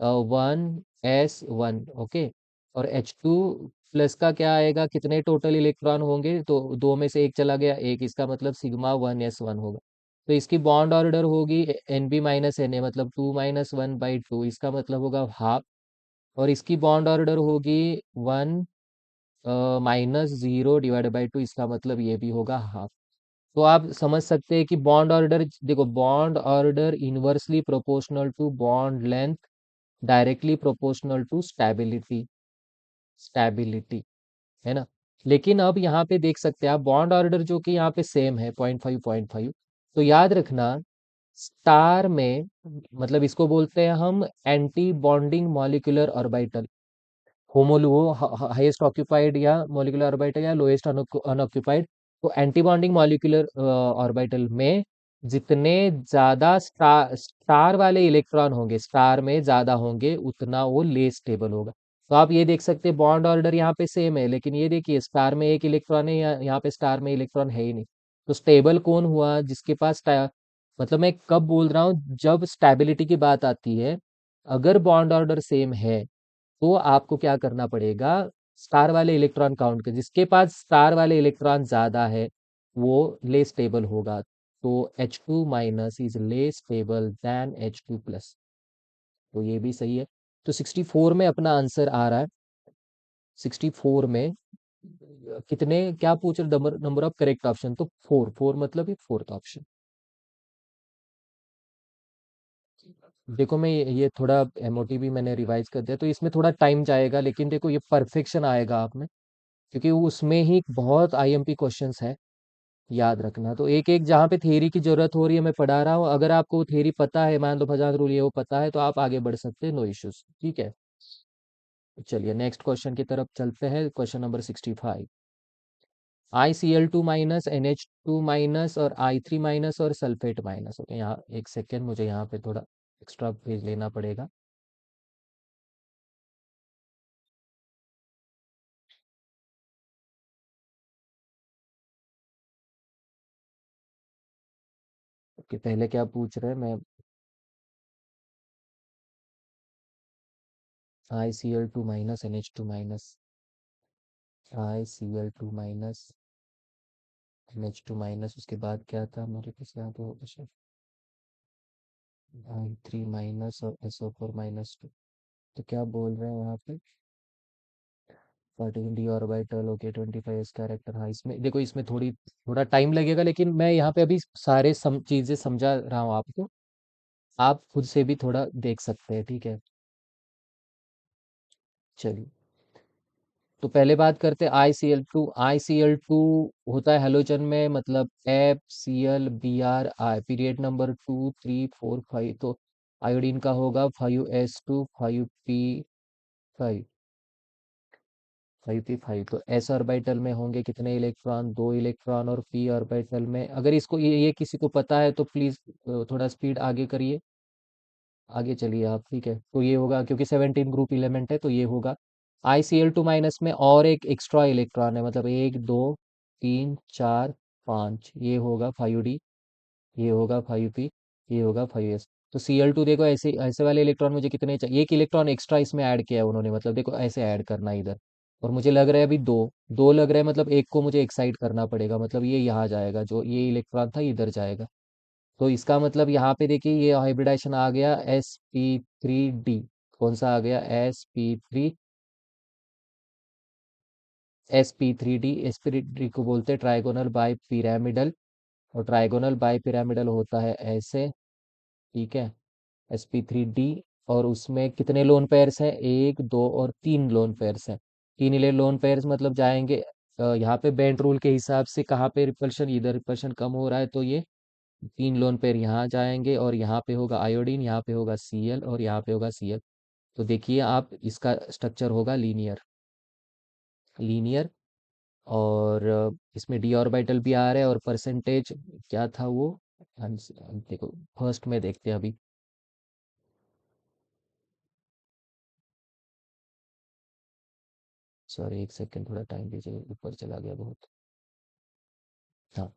1s1, ओके। और H2 प्लस का क्या आएगा, कितने टोटल इलेक्ट्रॉन होंगे, तो दो में से एक चला गया, एक, इसका मतलब σ1s1 होगा। तो इसकी बॉन्ड ऑर्डर होगी Nb-Na, मतलब 2-1/2, इसका मतलब होगा हाफ। और इसकी बॉन्ड ऑर्डर होगी 1-0/2, इसका मतलब ये भी होगा हाफ। तो आप समझ सकते हैं कि बॉन्ड ऑर्डर, देखो bond order inversely proportional to bond length, directly proportional to stability, stability, है ना। लेकिन अब यहाँ पे देख सकते हैं आप बॉन्ड ऑर्डर जो कि यहाँ पे सेम है, 0.5 तो याद रखना, स्टार में, मतलब इसको बोलते हैं हम anti bonding molecular orbital, HOMO LUMO highest occupied या मॉलिक्यूलर ऑर्बिटल या लोएस्ट अनऑक्यूपाइड। तो एंटी बॉन्डिंग मॉलिक्यूलर ऑर्बिटल में जितने ज्यादा स्टार स्टार वाले इलेक्ट्रॉन होंगे, स्टार में ज्यादा होंगे, उतना वो लेस स्टेबल होगा। तो आप ये देख सकते हैं बॉन्ड ऑर्डर यहाँ पे सेम है, लेकिन ये देखिए स्टार में एक इलेक्ट्रॉन है, यहाँ पे स्टार में इलेक्ट्रॉन है ही नहीं। तो स्टेबल कौन हुआ, जिसके पास मतलब मैं कब बोल रहा हूँ, जब स्टेबिलिटी की बात आती है, अगर बॉन्ड ऑर्डर सेम है तो आपको क्या करना पड़ेगा, स्टार वाले इलेक्ट्रॉन काउंट कर, जिसके पास स्टार वाले इलेक्ट्रॉन ज्यादा है वो लेस स्टेबल होगा। तो H2 minus is less stable then H2 plus, तो ये भी सही है। तो 64 में अपना आंसर आ रहा है। 64 में कितने, क्या पूछ रहे, number number of correct option, तो फोर, फोर मतलब ये फोर्थ ऑप्शन। देखो मैं ये थोड़ा एमओटी भी मैंने रिवाइज कर दिया, तो इसमें थोड़ा टाइम जाएगा, लेकिन देखो ये परफेक्शन आएगा आप में, क्योंकि उसमें ही बहुत आईएमपी क्वेश्चंस है, याद रखना। तो एक एक जहाँ पे थ्योरी की जरूरत हो रही है मैं पढ़ा रहा हूँ, अगर आपको थ्योरी पता है, मान लो भजात रूल ये वो पता है, तो आप आगे बढ़ सकते हैं, नो इश्यूज, ठीक है। चलिए नेक्स्ट क्वेश्चन की तरफ चलते हैं, question number 65। ICl2 minus, NH2 minus और I3 माइनस और सल्फेट माइनस, ओके। यहाँ एक सेकेंड, मुझे यहाँ पे थोड़ा एक्स्ट्रा पेज लेना पड़ेगा। ओके, पहले क्या पूछ रहे हैं, मैं ICl2 minus, NH2 minus, ICl2 minus, NH2 minus, उसके बाद क्या था मेरे पास, यहाँ पे होगा I3 माइनस और SO4 माइनस 2। तो क्या बोल रहे हैं यहाँ पे, 14 d orbital, okay, 25s character. हाँ, इसमें देखो, इसमें थोड़ा टाइम लगेगा, लेकिन मैं यहाँ पे अभी सारे चीजें समझा रहा हूँ आपको, आप खुद से भी थोड़ा देख सकते हैं, ठीक है। चलिए, तो पहले बात करते हैं आई सी एल टू होता है हेलोजन में, मतलब FCl Br I, period number 2 3 4 5। तो आयोडीन का होगा 5s2 5p5, 5p5। तो एस ऑर्बिटल में होंगे कितने इलेक्ट्रॉन? 2 इलेक्ट्रॉन। और पी ऑर्बिटल में, अगर इसको ये किसी को पता है तो प्लीज थोड़ा स्पीड आगे करिए, आगे चलिए आप। ठीक है, तो ये होगा, क्योंकि 17 ग्रुप एलिमेंट है तो ये होगा। ICl2 में और एक एक्स्ट्रा इलेक्ट्रॉन है, मतलब 1 2 3 4 5, ये होगा 5d, ये होगा 5p, ये होगा 5s। तो Cl2 देखो, ऐसे ऐसे वाले इलेक्ट्रॉन मुझे कितने चाहिए? एक इलेक्ट्रॉन एक्स्ट्रा इसमें ऐड किया है उन्होंने, मतलब देखो ऐसे ऐड करना है इधर। और मुझे लग रहा है अभी दो, दो लग रहा है, मतलब एक को मुझे एक्साइट करना पड़ेगा, मतलब ये यहाँ जाएगा, जो ये इलेक्ट्रॉन था इधर जाएगा। तो इसका मतलब यहाँ पे देखिए ये हाइब्रिडाइजेशन आ गया sp3d। कौन सा आ गया? sp3d को बोलते हैं ट्राइगोनल बाई पिरामिडल। और ट्राइगोनल बाई पिरामिडल होता है ऐसे। ठीक है, sp3d। और उसमें कितने लोन पेयर्स हैं? 1 2 और 3 लोन पेयर्स हैं। तीन इले लोन पेयर्स मतलब जाएंगे यहाँ पे बेंट रूल के हिसाब से, कहाँ पे रिपल्शन, इधर रिपल्शन कम हो रहा है, तो ये 3 लोन पेयर यहाँ जाएंगे, और यहाँ पे होगा आयोडीन, यहाँ पे होगा Cl, और यहाँ पे होगा Cl। तो देखिए आप, इसका स्ट्रक्चर होगा लीनियर, लीनियर। और इसमें डी ऑर्बिटल भी आ रहा है, और परसेंटेज क्या था वो? देखो फर्स्ट में देखते हैं अभी। सॉरी, एक सेकंड, थोड़ा टाइम दीजिए, ऊपर चला गया बहुत। हाँ,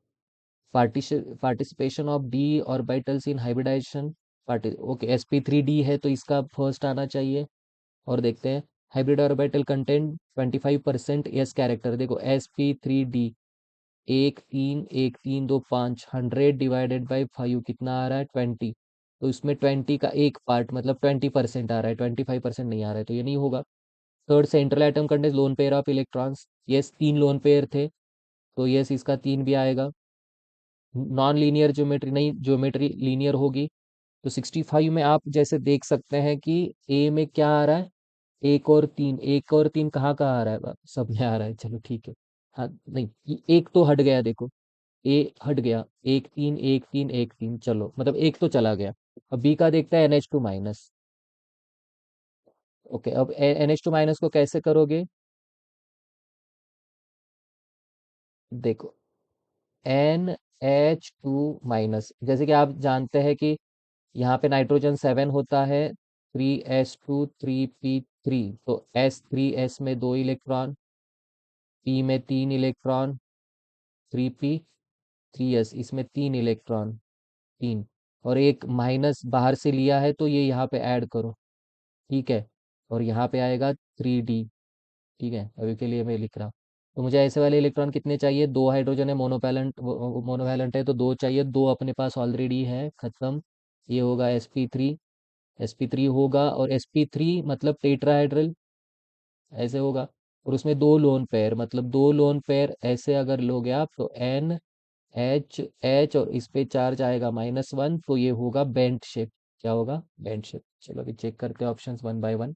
participation of d orbitals in hybridisation. Party okay, sp3d है तो इसका फर्स्ट आना चाहिए। और देखते हैं, hybrid orbital content 25% S character. देखो sp3d, 1 3 1 3 2 5, 100 डिवाइडेड बाई 5 कितना आ रहा है? 20। तो इसमें 20 का एक पार्ट, मतलब 20% आ रहा है, 25% नहीं आ रहा है, तो ये नहीं होगा। Third, central atom contains lone pair of electrons. Yes, 3 lone pair थे, तो यस इसका 3 भी आएगा। नॉन लीनियर ज्योमेट्री नहीं, ज्योमेट्री लीनियर होगी। तो 65 में आप जैसे देख सकते हैं कि ए में क्या आ रहा है? 1 और 3, 1 और 3 कहाँ कहाँ आ रहा है? सब में आ रहा है, चलो ठीक है। हाँ नहीं, एक तो हट गया, देखो ए हट गया, 1 3 1 3 1 3, चलो मतलब एक तो चला गया। अब बी का देखते हैं, NH2 माइनस। ओके, अब NH2 माइनस को कैसे करोगे? देखो, NH2 माइनस, जैसे कि आप जानते हैं कि यहाँ पे नाइट्रोजन 7 होता है, 3s2 3p3। तो S3s में 2 इलेक्ट्रॉन, P में 3 इलेक्ट्रॉन, 3p 3s, इसमें 3 इलेक्ट्रॉन, 3। और एक माइनस बाहर से लिया है तो ये यहाँ पे ऐड करो। ठीक है, और यहाँ पे आएगा 3d। ठीक है, अभी के लिए मैं लिख रहा हूँ। तो मुझे ऐसे वाले इलेक्ट्रॉन कितने चाहिए? 2 हाइड्रोजन है, मोनोवैलेंट, मोनोवैलेंट है, तो 2 चाहिए, 2 अपने पास ऑलरेडी है, खत्म। ये होगा sp3, sp3 होगा, और sp3 मतलब टेट्राहेड्रल, ऐसे होगा। और उसमें 2 लोन पेयर, मतलब 2 लोन पेयर ऐसे अगर लोगे आप, तो NH और इस पे चार्ज आएगा -1, तो ये होगा बेंट शेप। क्या होगा? Bent shape. चलो अभी चेक करते हैं options one by one.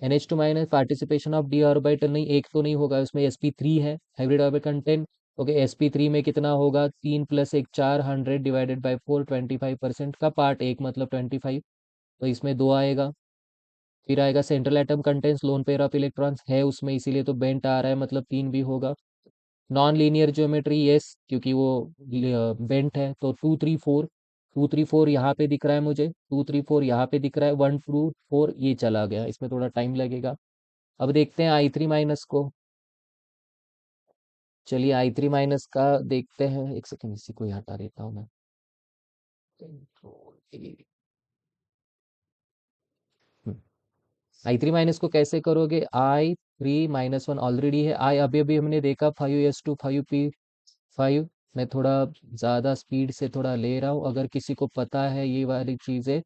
NH2 minus, participation of D orbital नहीं, एक तो नहीं होगा, उसमें sp3 है, hybrid orbital content. Okay, sp3 में कितना होगा? 3 + 1 4, 100 डिवाइडेड बाई 4, 25% का पार्ट एक, मतलब 25। तो इसमें 2 आएगा। फिर आएगा central atom contains lone pair of electrons, है उसमें इसीलिए तो बेंट आ रहा है, मतलब 3 भी होगा। नॉन लीनियर ज्योमेट्री, यस, क्योंकि वो बेंट है, तो 2 3 4, 2 3 4 यहाँ पे दिख रहा है मुझे, 2 3 4 यहाँ पे दिख रहा है, 1 2 4 ये चला गया, इसमें थोड़ा टाइम लगेगा। अब देखते हैं I3 माइनस को। चलिए I3 माइनस का देखते हैं, एक सेकंड इसी को ही हटा देता हूँ मैं। I3 माइनस को कैसे करोगे? I3 - 1 ऑलरेडी है, आई अभी अभी हमने देखा 5s2 5p5। मैं थोड़ा ज़्यादा स्पीड से थोड़ा ले रहा हूँ, अगर किसी को पता है ये वाली चीज़ें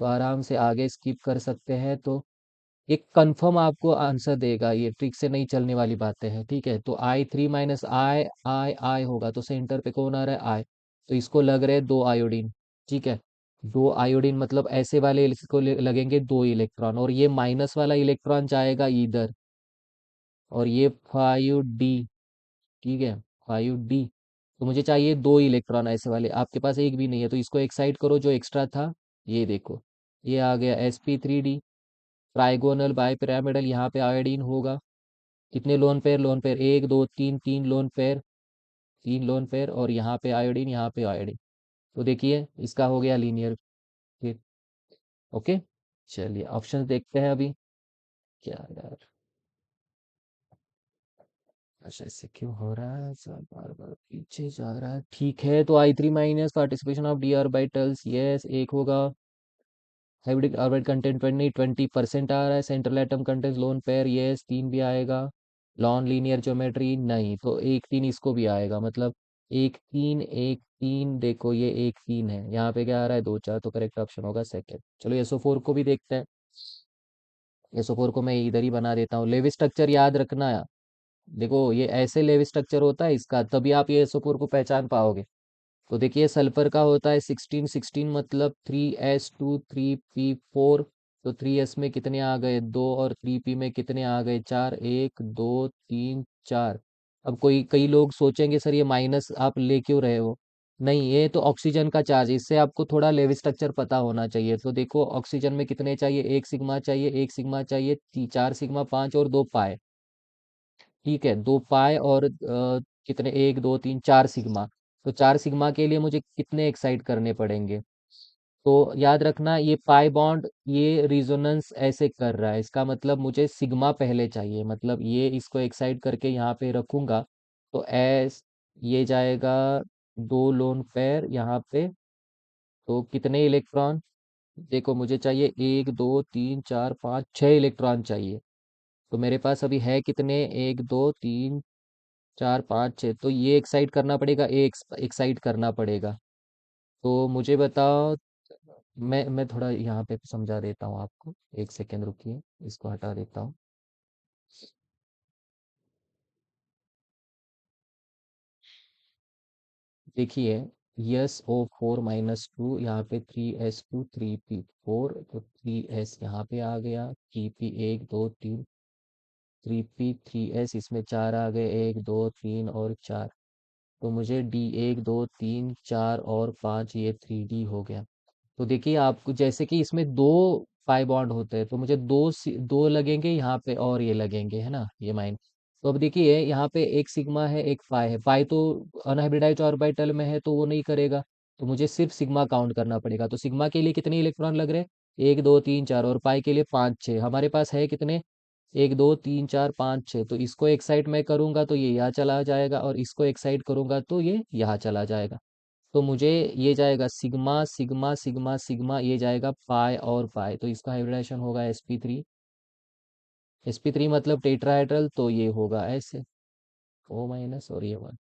तो आराम से आगे स्किप कर सकते हैं। तो एक कंफर्म आपको आंसर देगा, ये ट्रिक से नहीं चलने वाली बातें हैं। ठीक है, तो I3 - I होगा, तो सेंटर पे कौन आ रहा है? आई। तो इसको लग रहे हैं 2 आयोडीन। ठीक है, 2 आयोडीन मतलब ऐसे वाले इसको लगेंगे 2 इलेक्ट्रॉन, और ये माइनस वाला इलेक्ट्रॉन जाएगा इधर, और ये 5d। ठीक है, 5d। तो मुझे चाहिए दो इलेक्ट्रॉन ऐसे वाले, आपके पास एक भी नहीं है, तो इसको एक्साइट करो जो एक्स्ट्रा था। ये देखो, ये आ गया sp3d, ट्राइगोनल बाई पिरामिडल, यहाँ पे आयोडीन होगा। कितने लोन पेयर, लोन पेयर एक दो तीन, तीन लोन पेयर, तीन लोन पेयर, और यहाँ पे आयोडीन, यहाँ पे आयोडीन। तो देखिए इसका हो गया लीनियर फिर। ओके, चलिए ऑप्शन देखते हैं अभी। क्या यार, अच्छा ऐसे क्यों हो रहा है सर, बार बार पीछे जा रहा है। ठीक है, तो I3 minus participation of d orbitals, yes एक होगा। हाइब्रिड ऑर्बिट कंटेंट 20% आ रहा है। Central atom content lone pair, yes तीन भी आएगा। लॉन लीनियर ज्योमेट्री नहीं, तो एक तीन इसको भी आएगा, मतलब एक तीन एक तीन, देखो ये एक तीन है, यहाँ पे क्या आ रहा है दो चार, तो करेक्ट ऑप्शन होगा सेकंड। चलो SO4 को भी देखते हैं। SO4 को मैं इधर ही बना देता हूँ। लेवी स्ट्रक्चर याद रखना है। देखो ये ऐसे लेवी स्ट्रक्चर होता है इसका, तभी आप ये SO4 को पहचान पाओगे। तो देखिए सल्फर का होता है 16 16, मतलब 3s2 3p4। तो 3s में कितने आ गए दो, और 3p में कितने आ गए चार, एक दो तीन चार। अब कोई कई लोग सोचेंगे सर ये माइनस आप ले क्यों रहे हो। नहीं, ये तो ऑक्सीजन का चार्ज, इससे आपको थोड़ा लेवी स्ट्रक्चर पता होना चाहिए। तो देखो ऑक्सीजन में कितने चाहिए, एक सिग्मा चाहिए, एक सिग्मा चाहिए, चार सिग्मा पांच और दो पाए। ठीक है, दो पाए और कितने, एक दो तीन चार सिग्मा। तो चार सिग्मा के लिए मुझे कितने एक्साइट करने पड़ेंगे। तो याद रखना ये पाई बॉन्ड ये रिजोनेंस ऐसे कर रहा है, इसका मतलब मुझे सिग्मा पहले चाहिए, मतलब ये इसको एक्साइट करके यहाँ पे रखूंगा। तो एस, ये जाएगा दो लोन पेयर यहाँ पे। तो कितने इलेक्ट्रॉन, देखो मुझे चाहिए एक दो तीन चार पाँच छः इलेक्ट्रॉन चाहिए। तो मेरे पास अभी है कितने, एक दो तीन चार पाँच छः, तो ये एक्साइट करना पड़ेगा, एक एक्साइट करना पड़ेगा। तो मुझे बताओ, मैं थोड़ा यहाँ पे समझा देता हूँ आपको, एक सेकेंड रुकिए, इसको हटा देता हूँ। देखिए SO4 - 2, यहाँ पे 3s2 3p4, तो 3s यहाँ पे आ गया, 3p एक दो तीन, 3p 3s, इसमें चार आ गए, एक दो तीन और चार। तो मुझे D एक दो तीन चार और पाँच, ये 3D हो गया। तो देखिए आपको जैसे कि इसमें दो पाई बॉन्ड होते हैं, तो मुझे दो लगेंगे यहाँ पे, और ये लगेंगे है ना, ये माइन। तो अब देखिए यहाँ पे एक सिग्मा है एक पाई है, पाई तो अनहाइब्रिडाइज्ड ऑर्बिटल में है तो वो नहीं करेगा। तो मुझे सिर्फ सिग्मा काउंट करना पड़ेगा। तो सिग्मा के लिए कितने इलेक्ट्रॉन लग रहे हैं, एक दो तीन चार, और पाई के लिए पाँच छः। हमारे पास है कितने, एक दो तीन चार पाँच छः। तो इसको एक्साइट मैं करूंगा तो ये यहाँ चला जाएगा, और इसको एक्साइट करूंगा तो ये यहाँ चला जाएगा। तो मुझे ये जाएगा सिग्मा सिग्मा सिग्मा सिग्मा, ये जाएगा पाई और पाई, तो इसका हाइब्रिडाइजेशन होगा sp3। sp3 मतलब टेट्राहेड्रल, तो ये होगा ऐसे O माइनस और ये वन।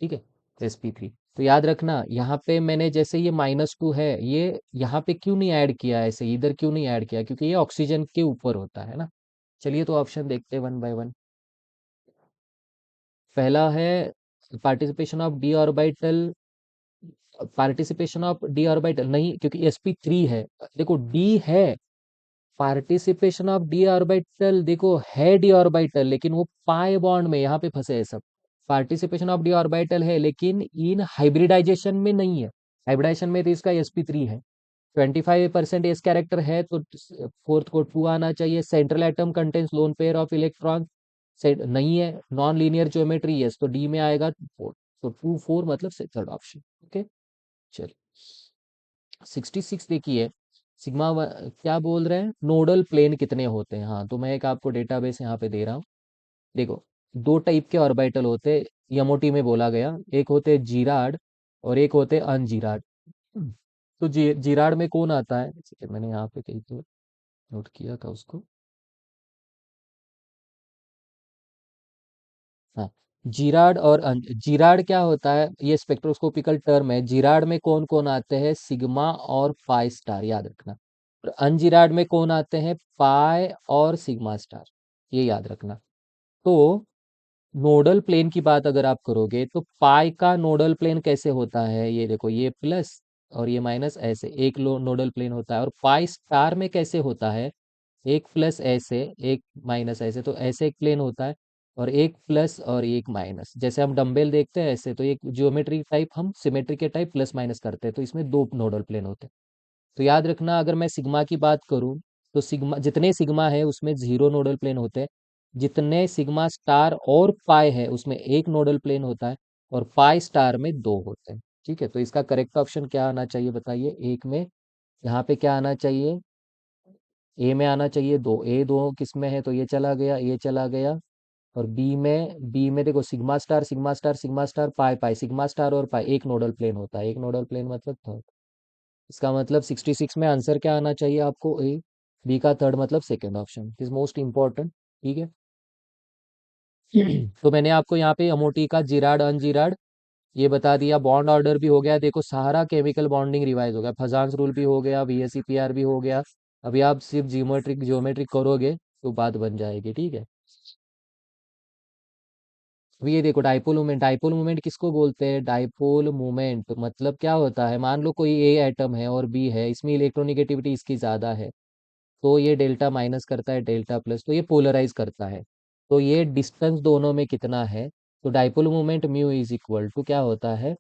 ठीक है, sp3। तो याद रखना यहाँ पे मैंने जैसे ये -2 है, ये यहाँ पे क्यों नहीं ऐड किया, ऐसे इधर क्यों नहीं ऐड किया, क्योंकि ये ऑक्सीजन के ऊपर होता है ना। चलिए तो ऑप्शन देखते हैं वन बाय वन। पहला है participation of D orbital, participation of D orbital नहीं, क्योंकि sp3 है। देखो डी है, पार्टिसिपेशन ऑफ डी ऑर्बिटल देखो है डी ऑर्बिटल, लेकिन वो पाई बॉन्ड में यहाँ पे फंसे है सब। पार्टिसिपेशन ऑफ डी ऑर्बिटल है लेकिन इन हाइब्रिडाइजेशन में नहीं है। हाइब्रिडाइजेशन में तो इसका sp3 है। 25% एस कैरेक्टर है, तो फोर्थ को टू आना चाहिए। Central atom contains lone pair of electron, नहीं है। नॉन लीनियर ज्योमेट्री, यस, तो डी में आएगा फोर। तो टू फोर मतलब थर्ड ऑप्शन। ओके, चलिए 66 देखिए। क्या बोल रहे हैं, नोडल प्लेन कितने होते हैं। हाँ, तो मैं एक आपको डेटाबेस यहाँ पे दे रहा हूँ। देखो दो टाइप के ऑर्बिटल होते हैं, यमोटी में बोला गया, एक होते हैं जीराड और एक होते हैं अनजीराड। तो जीराड में कौन आता है, ठीक है, मैंने यहाँ पे कहीं तो नोट किया था उसको। हाँ, जीराड और जीराड क्या होता है, ये स्पेक्ट्रोस्कोपिकल टर्म है। जीराड में कौन कौन आते हैं, सिग्मा और पाई स्टार, याद रखना। और अनजीराड में कौन आते हैं, पाई और सिग्मा स्टार, ये याद रखना। तो नोडल प्लेन की बात अगर आप करोगे, तो पाई का नोडल प्लेन कैसे होता है, ये देखो, ये प्लस और ये माइनस, ऐसे एक नोडल प्लेन होता है। और पाई स्टार में कैसे होता है, एक प्लस ऐसे एक माइनस ऐसे, तो ऐसे एक प्लेन होता है। और एक प्लस और एक माइनस। जैसे हम डंबल देखते हैं ऐसे, तो एक ज्योमेट्री टाइप हम सिमेट्री के टाइप प्लस माइनस करते हैं, तो इसमें दो नोडल प्लेन होते हैं। तो याद रखना, अगर मैं सिग्मा की बात करूं, तो सिग्मा, जितने सिग्मा है उसमें 0 नोडल प्लेन होते हैं। जितने सिग्मा स्टार और पाई है उसमें एक नोडल प्लेन होता है, और पाई स्टार में दो होते हैं। ठीक है, तो इसका करेक्ट ऑप्शन क्या आना चाहिए बताइए? एक में यहाँ पे क्या आना चाहिए? ए में आना चाहिए दो। ए दो किस में है? तो ये चला गया, ये चला गया। और बी में देखो, sigma star sigma star sigma star pi pi, sigma star और पाई एक नोडल प्लेन होता है। एक नोडल प्लेन मतलब थर्ड। इसका मतलब 66 में आंसर क्या आना चाहिए आपको? ए। बी का थर्ड मतलब second option is most important. ठीक है। तो मैंने आपको यहाँ पे अमोटी का जिराड अनजिराड ये बता दिया। बॉन्ड ऑर्डर भी हो गया, देखो सारा केमिकल बॉन्डिंग रिवाइज हो गया। फजान्स रूल भी हो गया, VSEPR भी हो गया। अभी आप सिर्फ जियोमेट्रिक ज्योमेट्रिक करोगे तो बात बन जाएगी। ठीक है। अब ये देखो, डाइपोल मूवमेंट। डाइपोल मूवमेंट किसको बोलते हैं? डाइपोल मूवमेंट मतलब क्या होता है? मान लो कोई ए एटम है और बी है, इसमें इलेक्ट्रोनिगेटिविटी इसकी ज्यादा है, तो ये डेल्टा माइनस करता है, डेल्टा प्लस, तो ये पोलराइज करता है। तो ये डिस्टेंस दोनों में कितना है? तो dipole movement mu is equal to क्या होता है?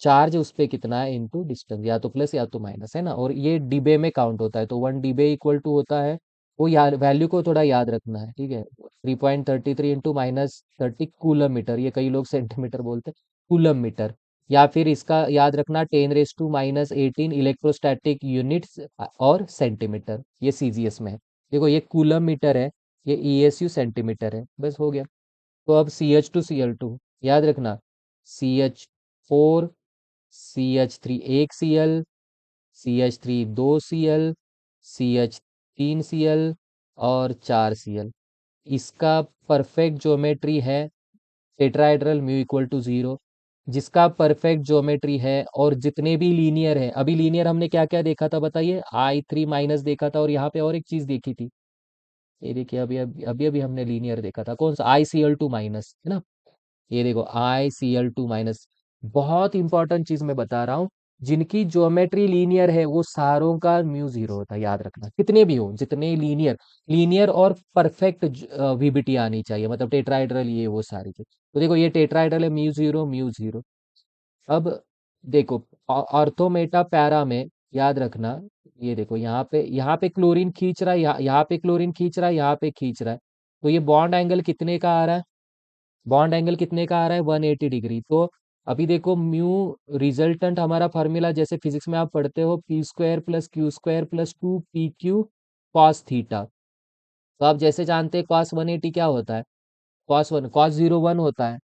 चार्ज उस पे कितना है इनटू डिस्टेंस, या तो प्लस या तो माइनस, है ना। और ये डिबे में काउंट होता है, तो 1 डिबे इक्वल टू होता है, वो याद, वैल्यू को थोड़ा याद रखना है। ठीक है, 3.33 इंटू -30 कूलम मीटर। ये कई लोग सेंटीमीटर बोलते हैं, कूलम मीटर। या फिर इसका याद रखना 10⁻⁻18 इलेक्ट्रोस्टैटिक यूनिट्स और सेंटीमीटर, ये CGS में है। देखो ये कूलम मीटर है, ये ESU सेंटीमीटर है, बस हो गया। तो अब CH2Cl2 याद रखना, CH4, CH3 1 Cl, CH3 2 Cl, CH3 Cl और 4 Cl। इसका परफेक्ट ज्योमेट्री है टेट्राहेड्रल म्यू इक्वल टू 0। जिसका परफेक्ट ज्योमेट्री है और जितने भी लीनियर है, अभी लीनियर हमने क्या क्या देखा था बताइए? I3 माइनस देखा था, और यहाँ पे और एक चीज देखी थी। ये देखिए, अभी अभी अभी अभी हमने लीनियर देखा था, कौन सा? ICl2 माइनस, है ना। ये देखो ICl2 माइनस। बहुत इंपॉर्टेंट चीज मैं बता रहा हूँ, जिनकी ज्योमेट्री लीनियर है वो सारों का म्यू 0 होता है। याद रखना, कितने भी हो, जितने लीनियर, लीनियर और परफेक्ट VBT आनी चाहिए, मतलब टेट्राहेड्रल, ये वो सारी चीज। तो देखो ये टेट्राहेड्रल है, म्यू 0 म्यू 0। अब देखो ऑर्थोमेटा पैरा में, याद रखना, ये देखो यहाँ पे क्लोरीन खींच रहा है, यहाँ पे क्लोरीन खींच रहा है, यहाँ पे खींच रहा है। तो ये बॉन्ड एंगल कितने का आ रहा है? बॉन्ड एंगल कितने का आ रहा है? 180 डिग्री। तो अभी देखो म्यू रिजल्टेंट, हमारा फार्मूला जैसे फिजिक्स में आप पढ़ते हो, P² + Q² + 2PQ cos theta. तो आप जैसे जानते हैं cos 180 क्या होता है? cos 0 1 होता है,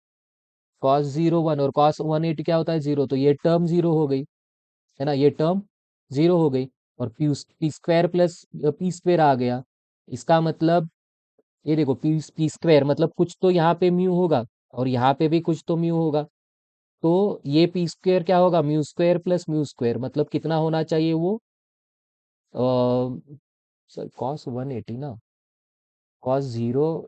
cos 0 1, और cos 180 क्या होता है? 0। तो ये टर्म 0 हो गई, है ना, ये टर्म 0 हो गई। और P² + P² आ गया। इसका मतलब ये देखो, P² मतलब कुछ तो यहाँ पे म्यू होगा, और यहाँ पे भी कुछ तो म्यू होगा। तो ये P² क्या होगा? μ² + μ², मतलब कितना होना चाहिए वो? सर cos 180 ना, cos 0,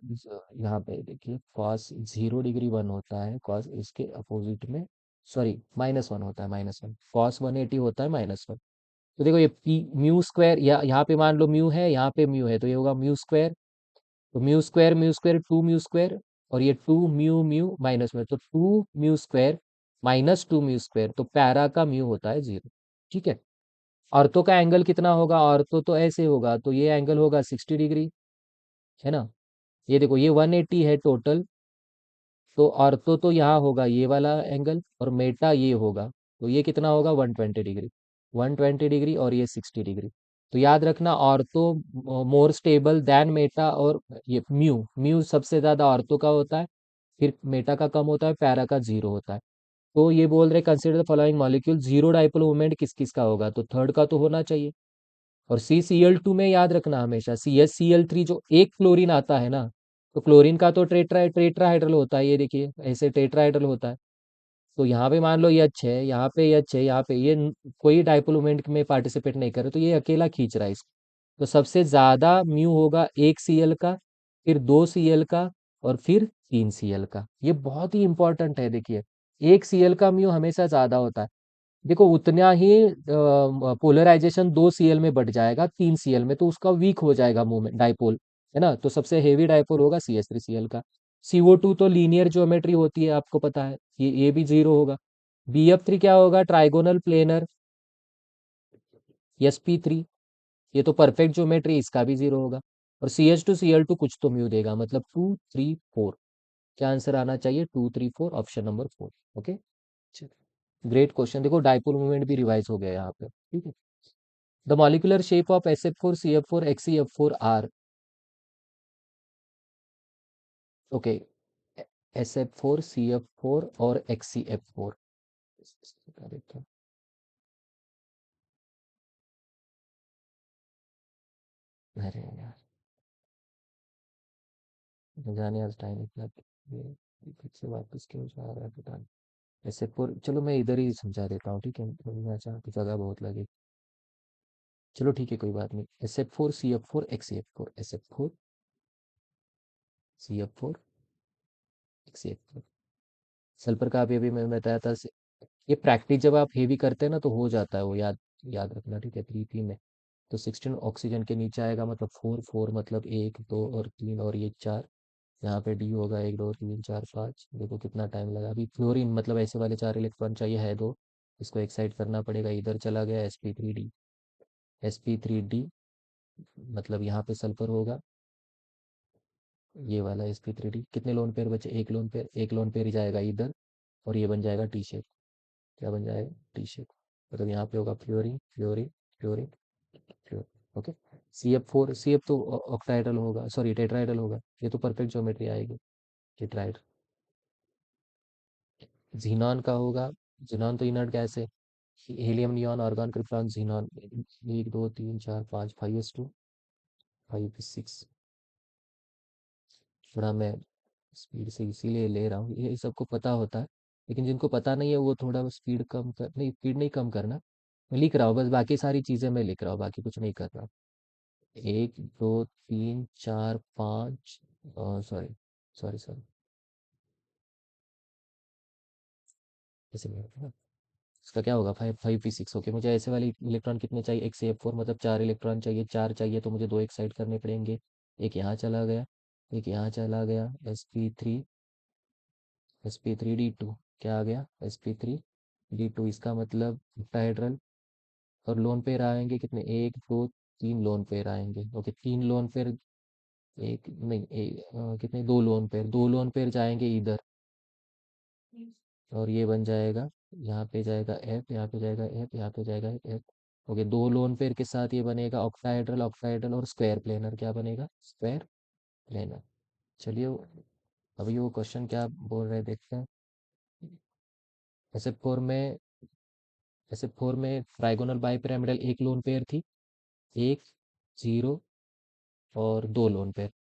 यहाँ पे देखिए cos 0 डिग्री 1 होता है, cos इसके अपोजिट में, सॉरी -1 होता है, -1। cos 180 होता है -1। तो देखो ये μ², यहाँ पे मान लो म्यू है, यहाँ पे म्यू है, तो ये होगा μ²। तो μ² 2 μ², और ये 2 म्यू माइनस में, तो 2 μ² -2 μ², तो पैरा का म्यू होता है 0। ठीक है। ऑर्थो का एंगल कितना होगा? ऑर्थो तो ऐसे होगा, तो ये एंगल होगा 60 डिग्री, है ना। ये देखो ये 180 है टोटल, तो ऑर्थो तो यहाँ होगा ये वाला एंगल, और मेटा ये होगा, तो ये कितना होगा? 120 डिग्री। 120 डिग्री और ये 60 डिग्री। तो याद रखना, ortho more stable then Meta, और ये म्यू म्यू सबसे ज्यादा ऑर्थो का होता है, फिर मेटा का कम होता है, पैरा का 0 होता है। तो ये बोल रहे consider the following molecule, 0 dipole movement किस किस का होगा? तो थर्ड का तो होना चाहिए। और CCl2 में याद रखना हमेशा, CHCl3 जो एक क्लोरीन आता है ना, तो क्लोरीन का तो टेट्राहाइड्रल होता है, ये देखिए ऐसे टेट्राहाइड्रल होता है। तो यहाँ पे मान लो ये H है, यहाँ पे ये H है, यहाँ पे ये कोई डाइपोल मूवमेंट में पार्टिसिपेट नहीं कर रहे, तो ये अकेला खींच रहा है इसको। तो सबसे ज्यादा म्यू होगा 1 Cl का, फिर 2 Cl का, और फिर 3 Cl का। ये बहुत ही इंपॉर्टेंट है, देखिए 1 Cl का म्यू हमेशा ज्यादा होता है। देखो उतना ही पोलराइजेशन 2 Cl में बढ़ जाएगा 3 Cl में, तो उसका वीक हो जाएगा मूवमेंट डाइपोल, है ना। तो सबसे हेवी डाइपोल होगा CH3Cl का। CO2 तो लीनियर ज्योमेट्री होती है, आपको पता है, ये भी जीरो होगा। BF3 क्या होगा? Trigonal planar. SP3 ये तो परफेक्ट ज्योमेट्री, इसका भी जीरो होगा। और CH2Cl2 कुछ तो म्यू देगा, मतलब 2 3 4। क्या आंसर आना चाहिए? 2 3 4, option number 4। Okay, great question. देखो डाइपोल मूवमेंट भी रिवाइज हो गया यहाँ पे, ठीक है। The molecular shape of SF4CF4 XeF4R। Okay, SF4CF4 और XeF4। अरे यार, जाने आज टाइम इतना, ये फिर से वापस क्यों जा रहा है पता नहीं। SF4, चलो मैं इधर ही समझा देता हूँ, ठीक है, मैं चाहता तो जगह बहुत लगे। चलो ठीक है, कोई बात नहीं। SF4CF4 XeF4, SF4CF4 XeF4। Sulphur का अभी अभी मैं बताया था। ये प्रैक्टिस जब आप हेवी करते हैं ना तो हो जाता है वो, याद याद रखना, ठीक है। 3 3 में तो 16 ऑक्सीजन के नीचे आएगा, मतलब 4 4, मतलब 1 2 और 3 और ये 4। यहाँ पे डी होगा 1 2 3 4 5। देखो कितना टाइम लगा। अभी फ्लोरीन, मतलब ऐसे वाले 4 इलेक्ट्रॉन चाहिए है दो, इसको एक्साइट करना पड़ेगा। इधर चला गया sp3d, मतलब यहाँ पे सल्फर होगा, ये वाला sp3d। कितने लोन पेयर बचे? एक लोन पेयर ही जाएगा इधर, और ये बन जाएगा टी शेप। क्या बन जाएगा? T shape. मतलब यहाँ पे होगा fluorine fluorine fluorine fluorine. Okay, CF4 तो ऑक्टाइडल होगा, सॉरी टेट्राइडल होगा, ये तो परफेक्ट ज्योमेट्री आएगी। टेट्राइड। जीनॉन का होगा, जीनॉन तो इनर्ट गैस है। Helium, neon, argon, krypton, xenon. 1 2 3 4 5, 5s2 5s6। थोड़ा मैं स्पीड से इसीलिए ले रहा हूँ, ये सबको पता होता है, लेकिन जिनको पता नहीं है वो थोड़ा स्पीड कम कर, नहीं स्पीड नहीं कम करना, मैं लिख रहा हूँ बस, बाकी सारी चीज़ें मैं लिख रहा हूँ, बाकी कुछ नहीं कर रहा। 1 2 3 4 5, सॉरी सॉरी सॉरी, ऐसे नहीं होता ना। इसका क्या होगा? 5 5p6। ओके, मुझे ऐसे वाले इलेक्ट्रॉन कितने चाहिए? XeF4, मतलब 4 इलेक्ट्रॉन चाहिए, 4 चाहिए तो मुझे 2 एक्साइड करने पड़ेंगे। एक यहाँ चला गया, एक यहाँ चला गया, sp3 क्या आ गया? sp3d2, इसका मतलब डायड्रल। और लोन पेयर आएंगे कितने? 1 2 3 लोन पेयर आएंगे। ओके, 3 लोन पेयर, एक नहीं कितने? 2 लोन पेयर, 2 लोन पेयर जाएंगे इधर, और ये बन जाएगा, यहाँ पे जाएगा एफ, यहाँ पे जाएगा एफ, यहाँ पे जाएगा एफ। ओके, 2 लोन पेयर के साथ ये बनेगा ऑक्टाहेड्रल, ऑक्टाहेड्रल और स्क्वायर प्लेनर। क्या बनेगा? Square planar. चलिए अभी वो क्वेश्चन क्या बोल रहे हैं देखते हैं। एसएफ4 में ट्राइगोनल बाइपिरामिडल एक लोन पेयर थी, 1 0 और 2 लोन पेयर,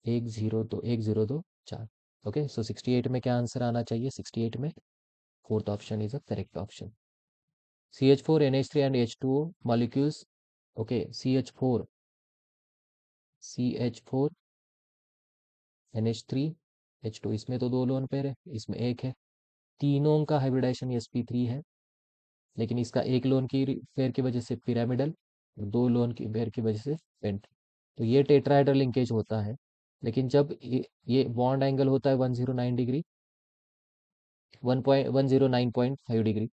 1 0 2 1 0 2 4। ओके, सो 68 में क्या आंसर आना चाहिए? 68 में fourth option is a correct option. CH4 NH3 and H2O molecules. Okay, CH4 NH3 H2, इसमें तो 2 लोन पेयर है, इसमें एक है। तीनों का हाइब्रिडाइजेशन sp3 है, लेकिन इसका एक लोन की पेयर की वजह से पिरामिडल, और 2 लोन की पेयर की वजह से पेंट। तो ये टेट्राहेड्रल लिंकेज होता है। लेकिन जब ये बॉन्ड एंगल होता है 109 डिग्री, 109.5 डिग्री।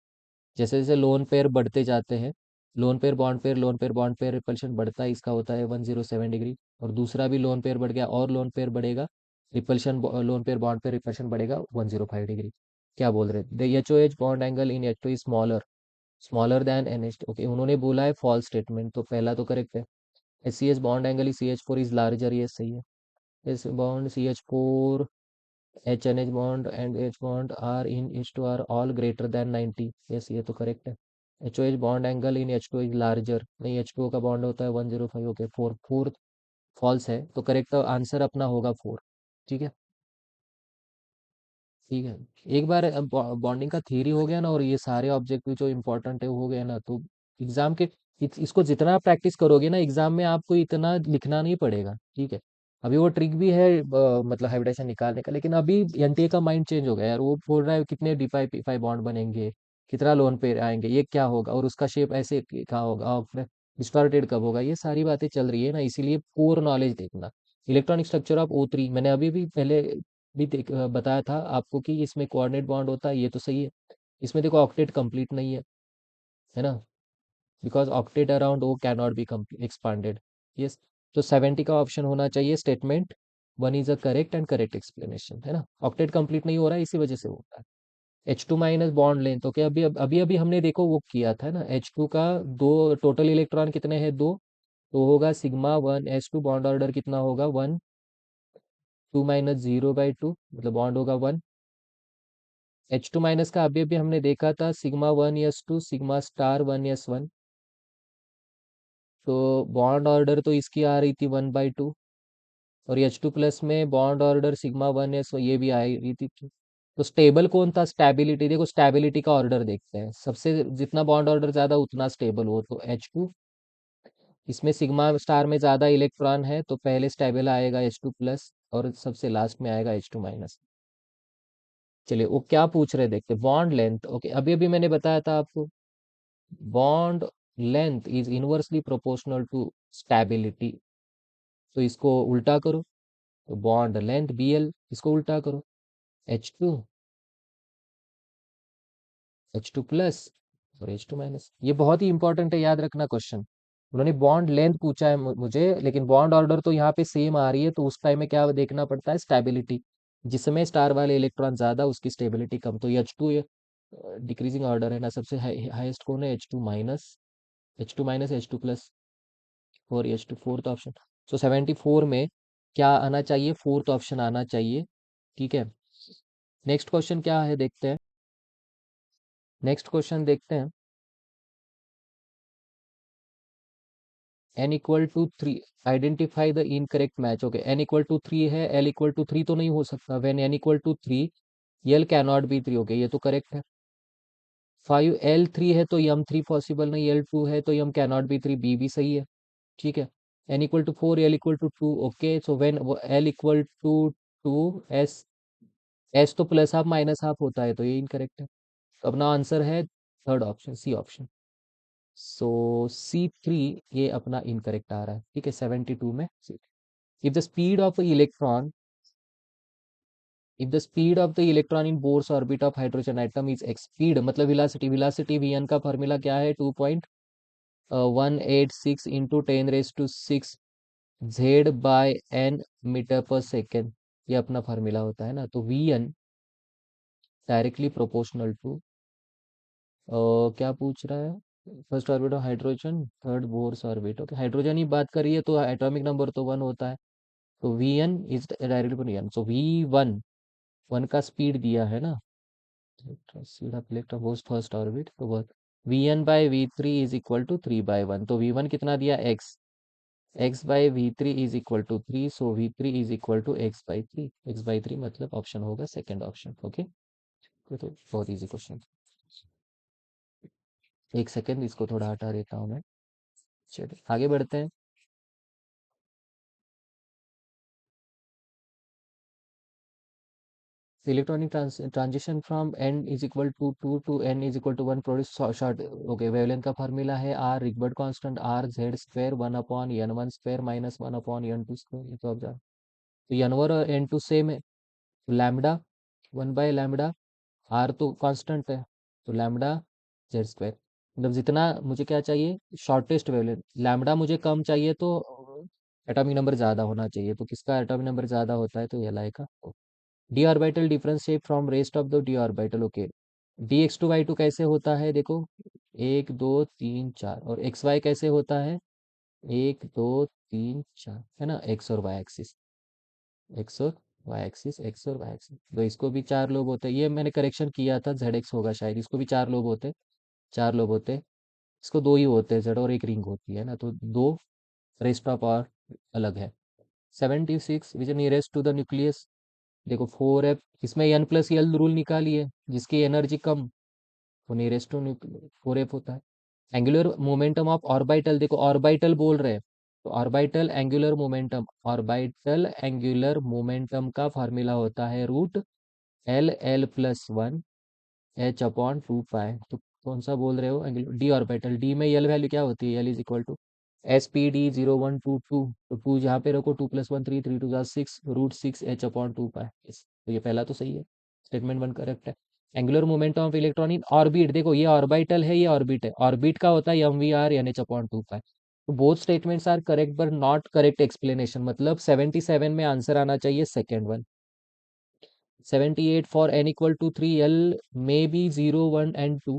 जैसे जैसे लोन पेयर बढ़ते जाते हैं, lone pair bond pair repulsion बढ़ता है, इसका होता है 107 डिग्री। और दूसरा भी लोन पेयर बढ़ गया और लोन पेयर बढ़ेगा, repulsion, lone pair bond pair repulsion बढ़ेगा 105 डिग्री। क्या बोल रहे थे? The HOH bond angle in H2 is smaller, smaller than NH। Okay, उन्होंने बोला है फॉल्स स्टेटमेंट, तो पहला तो करेक्ट है। SCH bond angle CH4 is larger, ये सही है। इस bond CH4, HNH bond and H bond are in H2 are all greater than 90। Yes, ये तो करेक्ट है। HOH bond angle in H2 is larger, नहीं H2O का बॉन्ड होता है 105। ओके, फोर्थ फॉल्स है, तो करेक्ट आंसर अपना होगा 4। ठीक है, ठीक है। एक बार बॉन्डिंग का थ्योरी हो गया ना, और ये सारे ऑब्जेक्टिव जो इंपॉर्टेंट है वो हो गया ना, तो एग्जाम के इसको जितना प्रैक्टिस करोगे ना एग्जाम में, आपको इतना लिखना नहीं पड़ेगा, ठीक है। अभी वो ट्रिक भी है, मतलब हाइब्रिडेशन निकालने का, लेकिन अभी एनटीए का माइंड चेंज हो गया यार, वो बोल रहा है कितने D5 P5 बॉन्ड बनेंगे, कितना लोन पे आएंगे, ये क्या होगा, और उसका शेप ऐसे कहाँ होगा, और फिर डिस्टॉर्टेड कब होगा, ये सारी बातें चल रही है ना, इसीलिए कोर नॉलेज देखना। इलेक्ट्रॉनिक स्ट्रक्चर ऑफ O3, मैंने अभी भी पहले भी बताया था आपको कि इसमें कोऑर्डिनेट बॉन्ड होता है, ये तो सही है। इसमें देखो ऑक्टेट कंप्लीट नहीं है ना, because octet around O can not be expanded. Yes, तो 70 का ऑप्शन होना चाहिए, statement one is a correct and correct explanation, है ना। ऑक्टेट कंप्लीट नहीं हो रहा है, इसी वजह से होता है। H2 minus bond length, okay, अभी अभी अभी हमने देखो वो किया था ना, H2 का दो टोटल इलेक्ट्रॉन कितने हैं, दो, तो होगा sigma one H2, bond order कितना होगा, वन, 2 - 0/2, मतलब बॉन्ड होगा वन। H2 माइनस का अभी अभी हमने देखा था, sigma one s two sigma star one s one, तो बॉन्ड ऑर्डर तो इसकी आ रही थी 1/2, और H2 प्लस में bond order sigma one S ये भी आ रही थी। तो स्टेबल कौन था, स्टेबिलिटी, देखो स्टेबिलिटी का ऑर्डर देखते हैं, सबसे जितना बॉन्ड ऑर्डर ज्यादा उतना स्टेबल हो, तो H2, इसमें सिग्मा स्टार में ज्यादा इलेक्ट्रॉन है तो पहले स्टेबल आएगा H2 प्लस, और सबसे लास्ट में आएगा H2 माइनस। चलिए वो क्या पूछ रहे देखते, बॉन्ड लेंथ, ओके, अभी अभी मैंने बताया था आपको, bond length is inversely proportional to stability, तो इसको उल्टा करो, तो बॉन्ड लेंथ BL, इसको उल्टा करो, H2, H2 प्लस और H2 माइनस। ये बहुत ही इंपॉर्टेंट है, याद रखना क्वेश्चन। उन्होंने बॉन्ड लेंथ पूछा है मुझे, लेकिन बॉन्ड ऑर्डर तो यहाँ पे सेम आ रही है, तो उस टाइम में क्या देखना पड़ता है, स्टेबिलिटी, जिसमें स्टार वाले इलेक्ट्रॉन ज्यादा उसकी स्टेबिलिटी कम, तो H2 डिक्रीजिंग ऑर्डर है ना, सबसे हाईएस्ट कौन है, H2 minus, H2 minus H2 plus, और H2 फोर्थ ऑप्शन। सो 74 में क्या आना चाहिए, फोर्थ ऑप्शन आना चाहिए, ठीक है। नेक्स्ट क्वेश्चन क्या है देखते हैं, नेक्स्ट क्वेश्चन देखते हैं, n = 3, identify the incorrect match, okay, n = 3 है, l = 3 तो नहीं हो सकता, when n = 3 l cannot be 3, okay, ये तो करेक्ट है। 5l3 है तो m3 पॉसिबल नहीं, l2 है तो m कैनॉट बी 3, b भी सही है, ठीक है। n = 4, l = 2, okay, so when l = 2, s तो प्लस हाफ माइनस हाफ होता है, तो ये इनकरेक्ट है। तो अपना आंसर है थर्ड ऑप्शन, सी ऑप्शन। सो C3 ये अपना इनकरेक्ट आ रहा है, ठीक है, 72 में C। If the speed of the electron, if the speed of the electron in Bohr's orbit of hydrogen atom is x, speed मतलब velocity, velocity Vn का formula क्या है, 2.186 इंटू 10⁻⁶ Z/n मीटर पर सेकेंड, ये अपना फार्मूला होता है ना, तो Vn डायरेक्टली प्रोपोर्शनल टू, क्या पूछ रहा है, first orbit of hydrogen, third Bohr's orbit, okay, hydrogen ही बात करिए तो एटॉमिक नंबर तो 1 होता है, तो Vn is directly Vn, so V1, 1 का स्पीड दिया है ना, speed of electron goes first orbit, तो वह Vn/V3 = 3/1, तो V1 कितना दिया, x, x/V3 = 3, सो V3 x/3, x/3 मतलब ऑप्शन होगा सेकंड ऑप्शन, ओके। तो बहुत इजी क्वेश्चन, एक सेकंड इसको थोड़ा हटा देता हूँ मैं। चलिए आगे बढ़ते हैं। Electronic transition from n = 2 to n = 1 produce short, okay, wavelength का फार्मूला है r, रिक्बर्ट constant R(Z², 1/n1² - 1/n2², ये तो आप जान, तो n1 और n2 सेम है, तो लैम्डा 1/λ, r तो कांस्टेंट है, तो लैम्डा Z², मतलब जितना मुझे क्या चाहिए, शॉर्टेस्ट वेवलेंथ, लैम्डा मुझे कम चाहिए तो एटॉमिक नंबर ज्यादा होना चाहिए, तो किसका एटॉमिक नंबर ज्यादा होता है, तो Li का। D orbital differentiate from rest of the D orbital, okay, dx2y2 कैसे होता है देखो, 1 2 3 4, और xy कैसे होता है, 1 2 3 4, है ना, एक्स और वाई एक्सिस, तो इसको भी 4 लोग होते हैं, ये मैंने करेक्शन किया था, ZX होगा शायद, इसको भी 4 लोग होते, 4 लोग होते, इसको 2 ही होते हैं, Z और एक रिंग होती है ना, तो 2, रेस्ट ऑफ और अलग है। 76 विच नियरेस्ट टू द न्यूक्लियस, देखो 4f, इसमें n+l रूल निकालिए, जिसकी एनर्जी कम, वो नियरेस्ट टू 4f होता है। एंगुलर मोमेंटम ऑफ ऑर्बिटल, देखो ऑर्बिटल बोल रहे हैं, तो orbital angular momentum, orbital angular momentum का फार्मूला होता है √L+1 h/2 पाई, तो कौन सा बोल रहे हो, डी ऑर्बिटल, डी में यल वैल्यू क्या होती है, L = SPD0122, तो 2 जहाँ पे रखो, 2+1 3, 3 2 6, √6h/2 पाई। तो ये पहला तो सही है, स्टेटमेंट 1 करेक्ट है। Angular momentum of electron in orbit, देखो ये ऑर्बिटल है, ये ऑर्बिट है, ऑर्बिट का होता है mvr/nh/2 पाई। तो both statements are correct but not correct explanation, मतलब 77 में आंसर आना चाहिए second one. 78 for n = 3, L may be 0 1 and 2,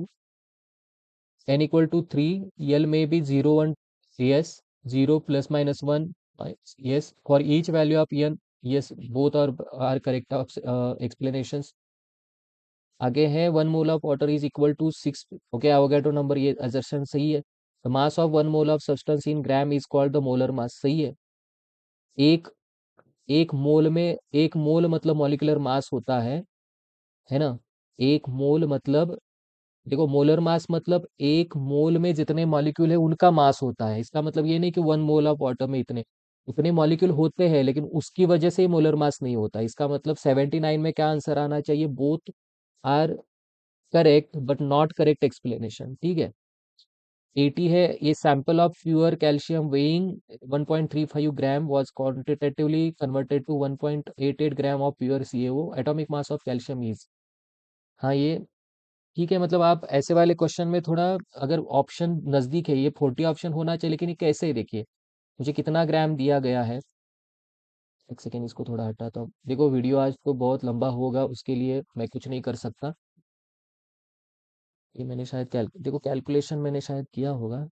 n = 3, L may be 0 1, yes, 0 plus minus 1, yes, for each value of n, yes, both are correct explanations. आगे है 1 mole of water is equal to 6, okay, Avogadro number, ये assertion सही है। The mass of 1 mole of substance in gram is called the molar mass, सही है। एक एक मोल में, एक मोल मतलब मॉलिक्यूलर मास होता है ना। एक मोल मतलब, देखो मोलर मास मतलब एक मोल में जितने मॉलिक्यूल है उनका मास होता है। इसका मतलब ये नहीं कि 1 मोल ऑफ वाटर में इतने उतने मॉलिक्यूल होते हैं, लेकिन उसकी वजह से मोलर मास नहीं होता। इसका मतलब 79 में क्या आंसर आना चाहिए, both are correct but not correct explanation, ठीक है। 80 है, ये sample of pure calcium weighing 1.35 gram was quantitatively converted to 1.88 gram of pure CaO, atomic mass of calcium is. हाँ ये ठीक है, मतलब आप ऐसे वाले क्वेश्चन में थोड़ा, अगर ऑप्शन नजदीक है, ये 40 ऑप्शन होना चाहिए, लेकिन ये कैसे, देखिए मुझे कितना ग्राम दिया गया है। एक सेकेंड, इसको थोड़ा हटाता हूँ। देखो वीडियो आज तो बहुत लंबा होगा, उसके लिए मैं कुछ नहीं कर सकता। ये मैंने शायद देखो कैलकुलेशन मैंने शायद किया होगा।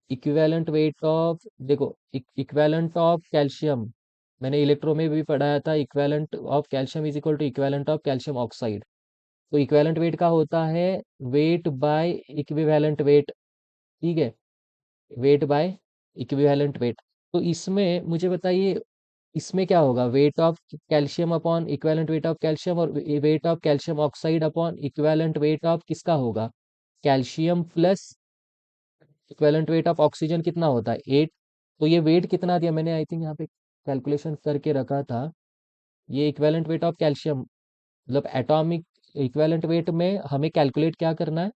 इक्विवेलेंट वेट ऑफ, देखो इक्विवेलेंट ऑफ कैल्शियम, मैंने इलेक्ट्रो में भी पढ़ाया था, equivalent of calcium is equal to equivalent of calcium oxide. तो इक्विवेलेंट वेट का होता है वेट बाय इक्विवेलेंट वेट, ठीक है, वेट बाय इक्विवेलेंट वेट। तो इसमें मुझे बताइए, इसमें क्या होगा, weight of calcium upon equivalent weight of calcium, और weight of calcium oxide upon equivalent weight of किसका होगा, calcium plus equivalent weight of oxygen कितना होता है 8। तो ये वेट कितना दिया मैंने, आई थिंक यहाँ पे कैलकुलेशन करके रखा था। ये इक्विवेलेंट वेट ऑफ कैल्शियम, मतलब एटॉमिक इक्विवेलेंट वेट में हमें कैलकुलेट क्या करना है,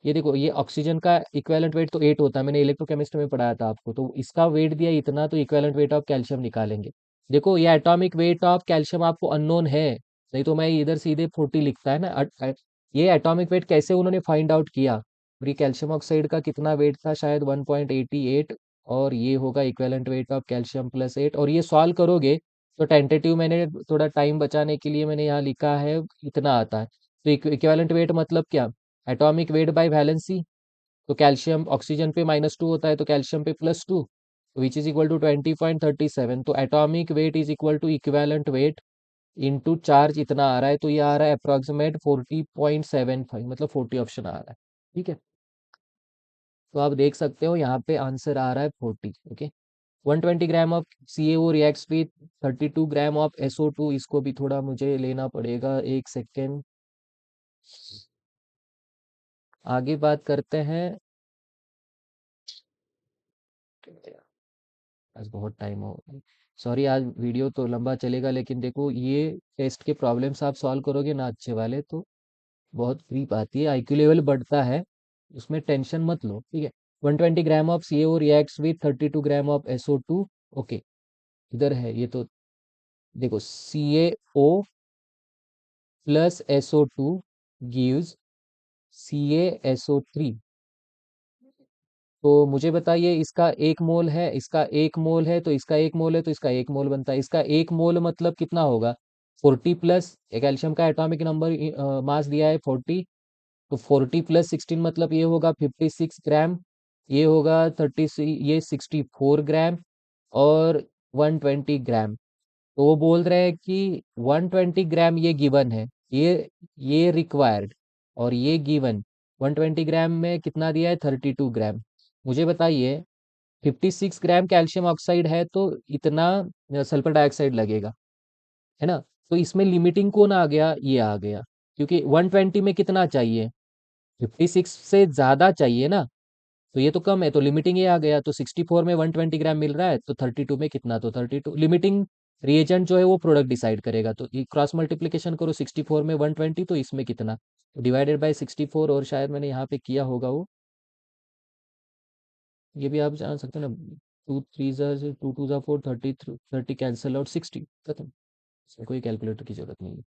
ये देखो ये ऑक्सीजन का इक्विवेलेंट वेट तो 8 होता है, मैंने इलेक्ट्रोकेमिस्ट्री में पढ़ाया था आपको, तो इसका वेट दिया इतना, तो इक्विवेलेंट वेट ऑफ कैल्शियम निकालेंगे। देखो ये एटॉमिक वेट ऑफ कैल्शियम आपको अननोन है, नहीं तो मैं इधर सीधे 40 लिखता है ना। ये एटॉमिक वेट कैसे उन्होंने फाइंड आउट किया, और ये कैल्शियम ऑक्साइड का कितना वेट था, शायद 1.88, और ये होगा equivalent weight of calcium plus 8, और ये सॉल्व करोगे तो टेंटेटिव मैंने थोड़ा टाइम बचाने के लिए मैंने यहाँ लिखा है, इतना आता है। तो इक्विवेलेंट वेट मतलब क्या, एटॉमिक वेट बाय वैलेंसी, तो कैल्शियम ऑक्सीजन पे -2 होता है, तो कैल्शियम पे +2, विच इज इक्वल टू 20.37। तो atomic weight is equal to equivalent weight into charge, इतना आ रहा है, तो ये आ रहा है अप्रोक्सीमेट 40.75, मतलब 40 ऑप्शन आ रहा है, ठीक है। तो आप देख सकते हो यहाँ पे आंसर आ रहा है 40, okay. 120 gram of CaO reacts with 32 gram of SO2, इसको भी थोड़ा मुझे लेना पड़ेगा, एक सेकेंड। आगे बात करते हैं, आज बहुत टाइम हो, सॉरी आज वीडियो तो लंबा चलेगा, लेकिन देखो ये टेस्ट के प्रॉब्लम्स आप सॉल्व करोगे ना अच्छे वाले, तो बहुत ग्रीप आती है, IQ लेवल बढ़ता है, उसमें टेंशन मत लो, ठीक है। 120 gram of CaO reacts with 32 gram of SO2, okay. इधर है ये तो, देखो CaO plus SO2 gives CaSO3। तो मुझे बताइए, इसका एक मोल है, इसका एक मोल है, तो इसका एक मोल है, तो इसका एक मोल बनता है। इसका एक मोल मतलब कितना होगा, 40 प्लस कैल्शियम का एटॉमिक नंबर मास दिया है 40, तो 40 प्लस 16 मतलब ये होगा 56 ग्राम, ये होगा 30, ये 64 ग्राम, और 120 ग्राम। तो वो बोल रहे हैं कि 120 ग्राम ये गिवन है, ये रिक्वायर्ड, और ये गिवन 120 ग्राम में कितना दिया है 32 ग्राम। मुझे बताइए 56 ग्राम कैल्शियम ऑक्साइड है, तो इतना सल्फर डाइऑक्साइड लगेगा, है ना। तो इसमें लिमिटिंग कौन आ गया, ये आ गया, क्योंकि 120 में कितना चाहिए, 56 से ज्यादा चाहिए ना, तो ये तो कम है, तो लिमिटिंग ये आ गया। तो 64 में 120 ग्राम मिल रहा है, तो 32 में कितना, तो 32 लिमिटिंग रिएजेंट जो है वो प्रोडक्ट डिसाइड करेगा। तो ये क्रॉस मल्टीप्लिकेशन करो, 64 में 120, तो इसमें कितना, डिवाइडेड बाय 64, और शायद मैंने यहाँ पे किया होगा वो, ये भी आप जान सकते हैं ना, 2 3 टू 2 4 30, 30 कैंसिल आउट 60 खत्म। इसमें कोई कैलकुलेटर की जरूरत नहीं है।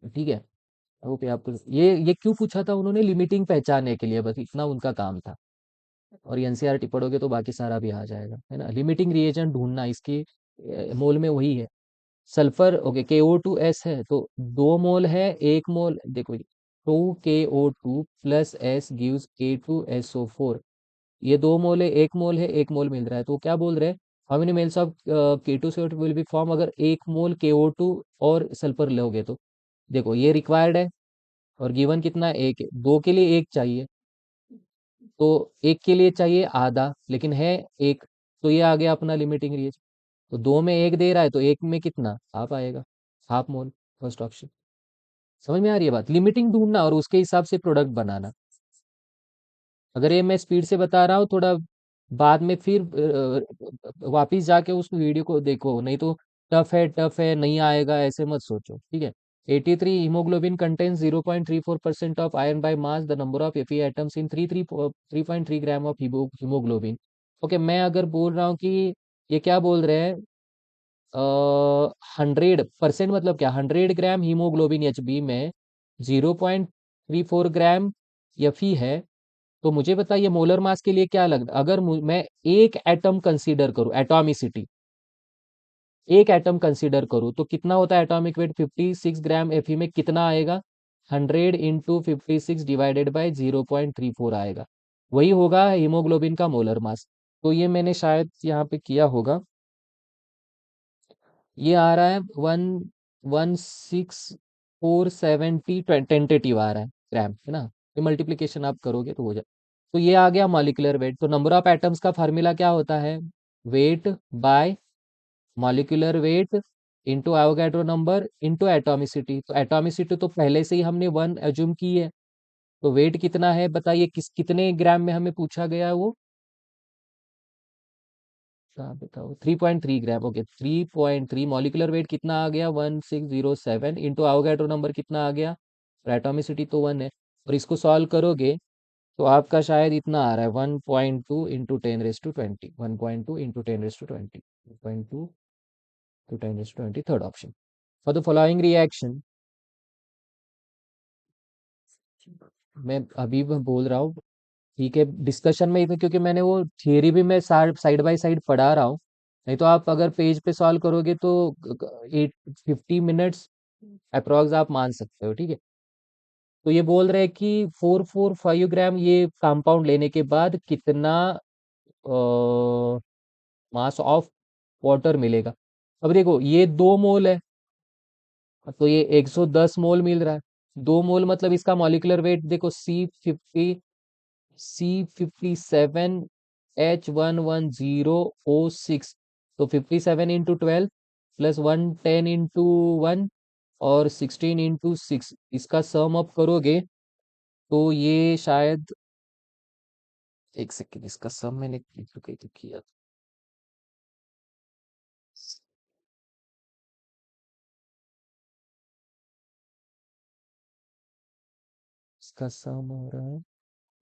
ठीक है। वो पे आपको ये क्यों पूछा था उन्होंने, लिमिटिंग पहचानने के लिए, बस इतना उनका काम था। और एनसीईआरटी पढ़ोगे तो बाकी सारा भी आ जाएगा, है ना। लिमिटिंग रिएजेंट ढूंढना, इसके मोल में वही है। सल्फर, ओके, KO2S है तो 2 मोल है, 1 मोल देखो, 2KO2 + S गिव्स K2SO4। ये 2 मोल है, 1 मोल है, 1 मोल मिल रहा है, तो क्या बोल रहे हैं, how many moles of K2SO4 will be form अगर 1 मोल KO2 और सल्फर लोगे तो। देखो ये रिक्वायर्ड है, और गिवन कितना, एक है, दो के लिए एक चाहिए, तो एक के लिए चाहिए आधा, लेकिन है एक, तो ये आ गया अपना लिमिटिंग रेंज। तो दो में एक दे रहा है, तो एक में कितना, हाफ आएगा, हाफ मोल, फर्स्ट ऑप्शन। समझ में आ रही है बात, लिमिटिंग ढूंढना और उसके हिसाब से प्रोडक्ट बनाना। अगर ये मैं स्पीड से बता रहा हूँ थोड़ा, बाद में फिर वापिस जाके उस वीडियो को देखो, नहीं तो टफ है नहीं आएगा ऐसे मत सोचो, ठीक है। 83 haemoglobin contains 0.34% of iron by mass, the number of Fe atoms in 3.3 gram of haemoglobin. Okay, मैं अगर बोल रहा हूँ कि ये क्या बोल रहे हैं, 100% मतलब क्या, 100 ग्राम हीमोग्लोबिन Hb में 0.34 ग्राम Fe है, तो मुझे बताइए मोलर मास के लिए क्या लगता, अगर मैं एक एटम कंसीडर करूं, एटॉमिसिटी, एक एटम कंसीडर करूं, तो कितना होता है एटॉमिक वेट, 56 ग्राम Fe में कितना आएगा, 100 × 56 डिवाइडेड बाय 0.34 आएगा। वही होगा हीमोग्लोबिन का मोलर मास। तो ये मैंने शायद यहाँ पे किया होगा, ये आ रहा है 116,470 टेंटेटिव आ रहा है ग्राम, है ना। ये मल्टीप्लीकेशन आप करोगे तो हो जाए। तो ये आ गया मॉलिक्यूलर वेट। तो नंबर ऑफ एटम्स का फार्मूला क्या होता है, wait by molecular weight into Avogadro number into atomicity. तो एटॉमिसिटी तो पहले से ही हमने 1 एज्यूम की है, तो वेट कितना है बताइए, कितने ग्राम में हमें पूछा गया है वो, कहाँ बताओ, 3.3 ग्राम, ओके 3.3। मॉलिक्यूलर वेट कितना आ गया, 1607 इंटू एवोगैड्रो नंबर कितना आ गया, और एटॉमिसिटी तो 1 है। और इसको सॉल्व करोगे तो आपका शायद इतना आ रहा है, 1.2 into 10⁻20, 1.2 into 10⁻20, 1.2 to 10⁻20, third option. For the following reaction, मैं अभी मैं बोल रहा हूँ, ठीक है, डिस्कशन में क्योंकि मैंने वो थियरी भी मैं साइड बाय साइड पढ़ा रहा हूँ, नहीं तो आप अगर पेज पे सॉल्व करोगे तो 50 मिनट्स अप्रोक्स आप मान सकते हो, ठीक है। तो ये बोल रहे हैं कि 445 ग्राम ये कंपाउंड लेने के बाद कितना मास ऑफ वाटर मिलेगा। अब देखो ये 2 मोल है, तो ये 110 मोल मिल रहा है। 2 मोल मतलब इसका मॉलिक्यूलर वेट देखो, C57H110O6, तो 57 × 12 प्लस 110 × 1 और 16 × 6, इसका सम अप करोगे तो ये शायद, एक सेकेंड, इसका सम मैंने कहीं तो किया था। इसका सम हो रहा है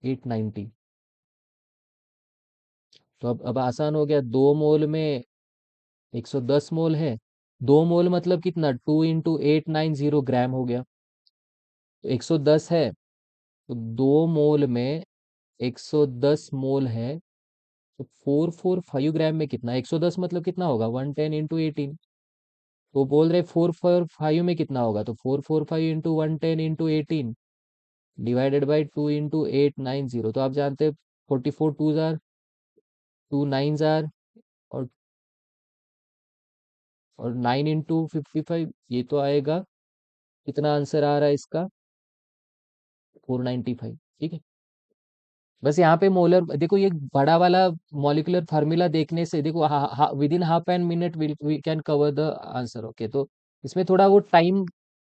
890। तो अब आसान हो गया, 2 मोल में 110 मोल है, 2 मोल मतलब कितना, 2 × 890 ग्राम हो गया। तो 110 है, तो 2 मोल में 110 मोल है, तो 445 ग्राम में कितना, 110 मतलब कितना होगा, 110 × 18। तो बोल रहे 445 में कितना होगा, तो 445 × 110 × 18 डिवाइडेड बाई 2 × 890। तो आप जानते हैं 44 टू जार, 2 9 जार, और 9 × 55, ये तो आएगा, कितना आंसर आ रहा है इसका, 495, ठीक है। बस यहाँ पे मोलर देखो, ये बड़ा वाला मॉलिक्यूलर फार्मूला देखने से देखो, within half an minute we can cover the answer, okay. तो इसमें थोड़ा वो टाइम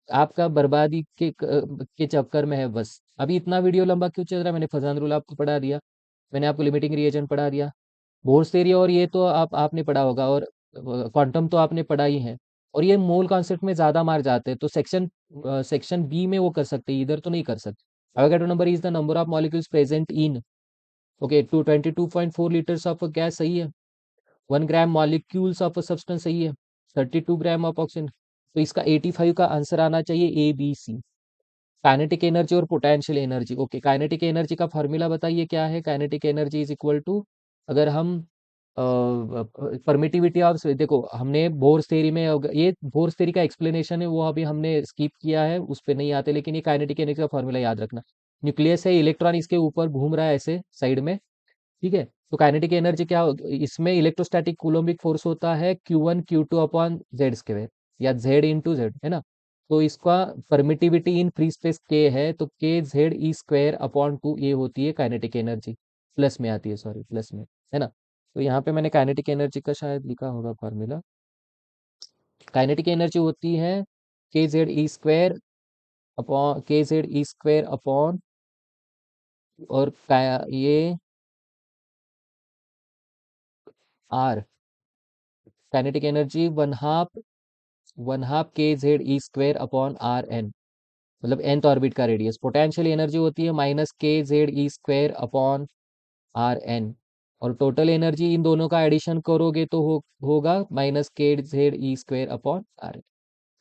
आपका बर्बादी के चक्कर में है बस। अभी इतना वीडियो लंबा क्यों चल रहा है, मैंने फजान रूल आपको पढ़ा दिया, मैंने आपको लिमिटिंग रिएजेंट पढ़ा दिया, बोर्स थ्योरी और ये तो आपने पढ़ा होगा, और क्वांटम तो आपने पढ़ा ही है। और ये मोल कॉन्सेप्ट में ज्यादा मार जाते हैं, तो सेक्शन बी में वो कर सकते हैं, इधर तो नहीं कर सकते। Avogadro number is the number of molecules present in okay, 22.4 litres of gas सही है। 1 ग्राम मॉलिक्यूल्स ऑफ सब्सटेंस सही है। 32 ग्राम ऑफ ऑक्सीजन। तो इसका 85 का आंसर आना चाहिए ABC। काइनेटिक एनर्जी और potential energy. Okay, kinetic energy का फॉर्मूला बताइए क्या है। Kinetic energy is equal to, अगर हम परमिटिविटी ऑफ, देखो हमने बोर्स थ्योरी में ये बोर्स थ्योरी का एक्सप्लेनेशन है, वो अभी हमने स्किप किया है, उस पर नहीं आते, लेकिन ये काइनेटिक एनर्जी का फॉर्मूला याद रखना। न्यूक्लियस है, इलेक्ट्रॉन इसके ऊपर घूम रहा है ऐसे साइड में, ठीक है। तो काइनेटिक एनर्जी क्या इसमें इलेक्ट्रोस्टैटिक कूलोम्बिक फोर्स होता है Q1 Q2 upon Z square, या जेड इंटू जेड, है ना। तो इसका परमिटिविटी इन फ्री स्पेस के है, तो KZE² अपॉन 2 ये होती है काइनेटिक एनर्जी। प्लस में आती है, सॉरी प्लस में, है ना। तो यहाँ पे मैंने काइनेटिक एनर्जी का शायद लिखा होगा फॉर्मूला। काइनेटिक एनर्जी होती है KZE² अपॉन और ये R, kinetic energy one half KZE² upon RN, मतलब nth ऑर्बिट का रेडियस। पोटेंशियल एनर्जी होती है -KZE² अपॉन RN, और टोटल एनर्जी इन दोनों का एडिशन करोगे तो होगा -KZE² अपॉन RN।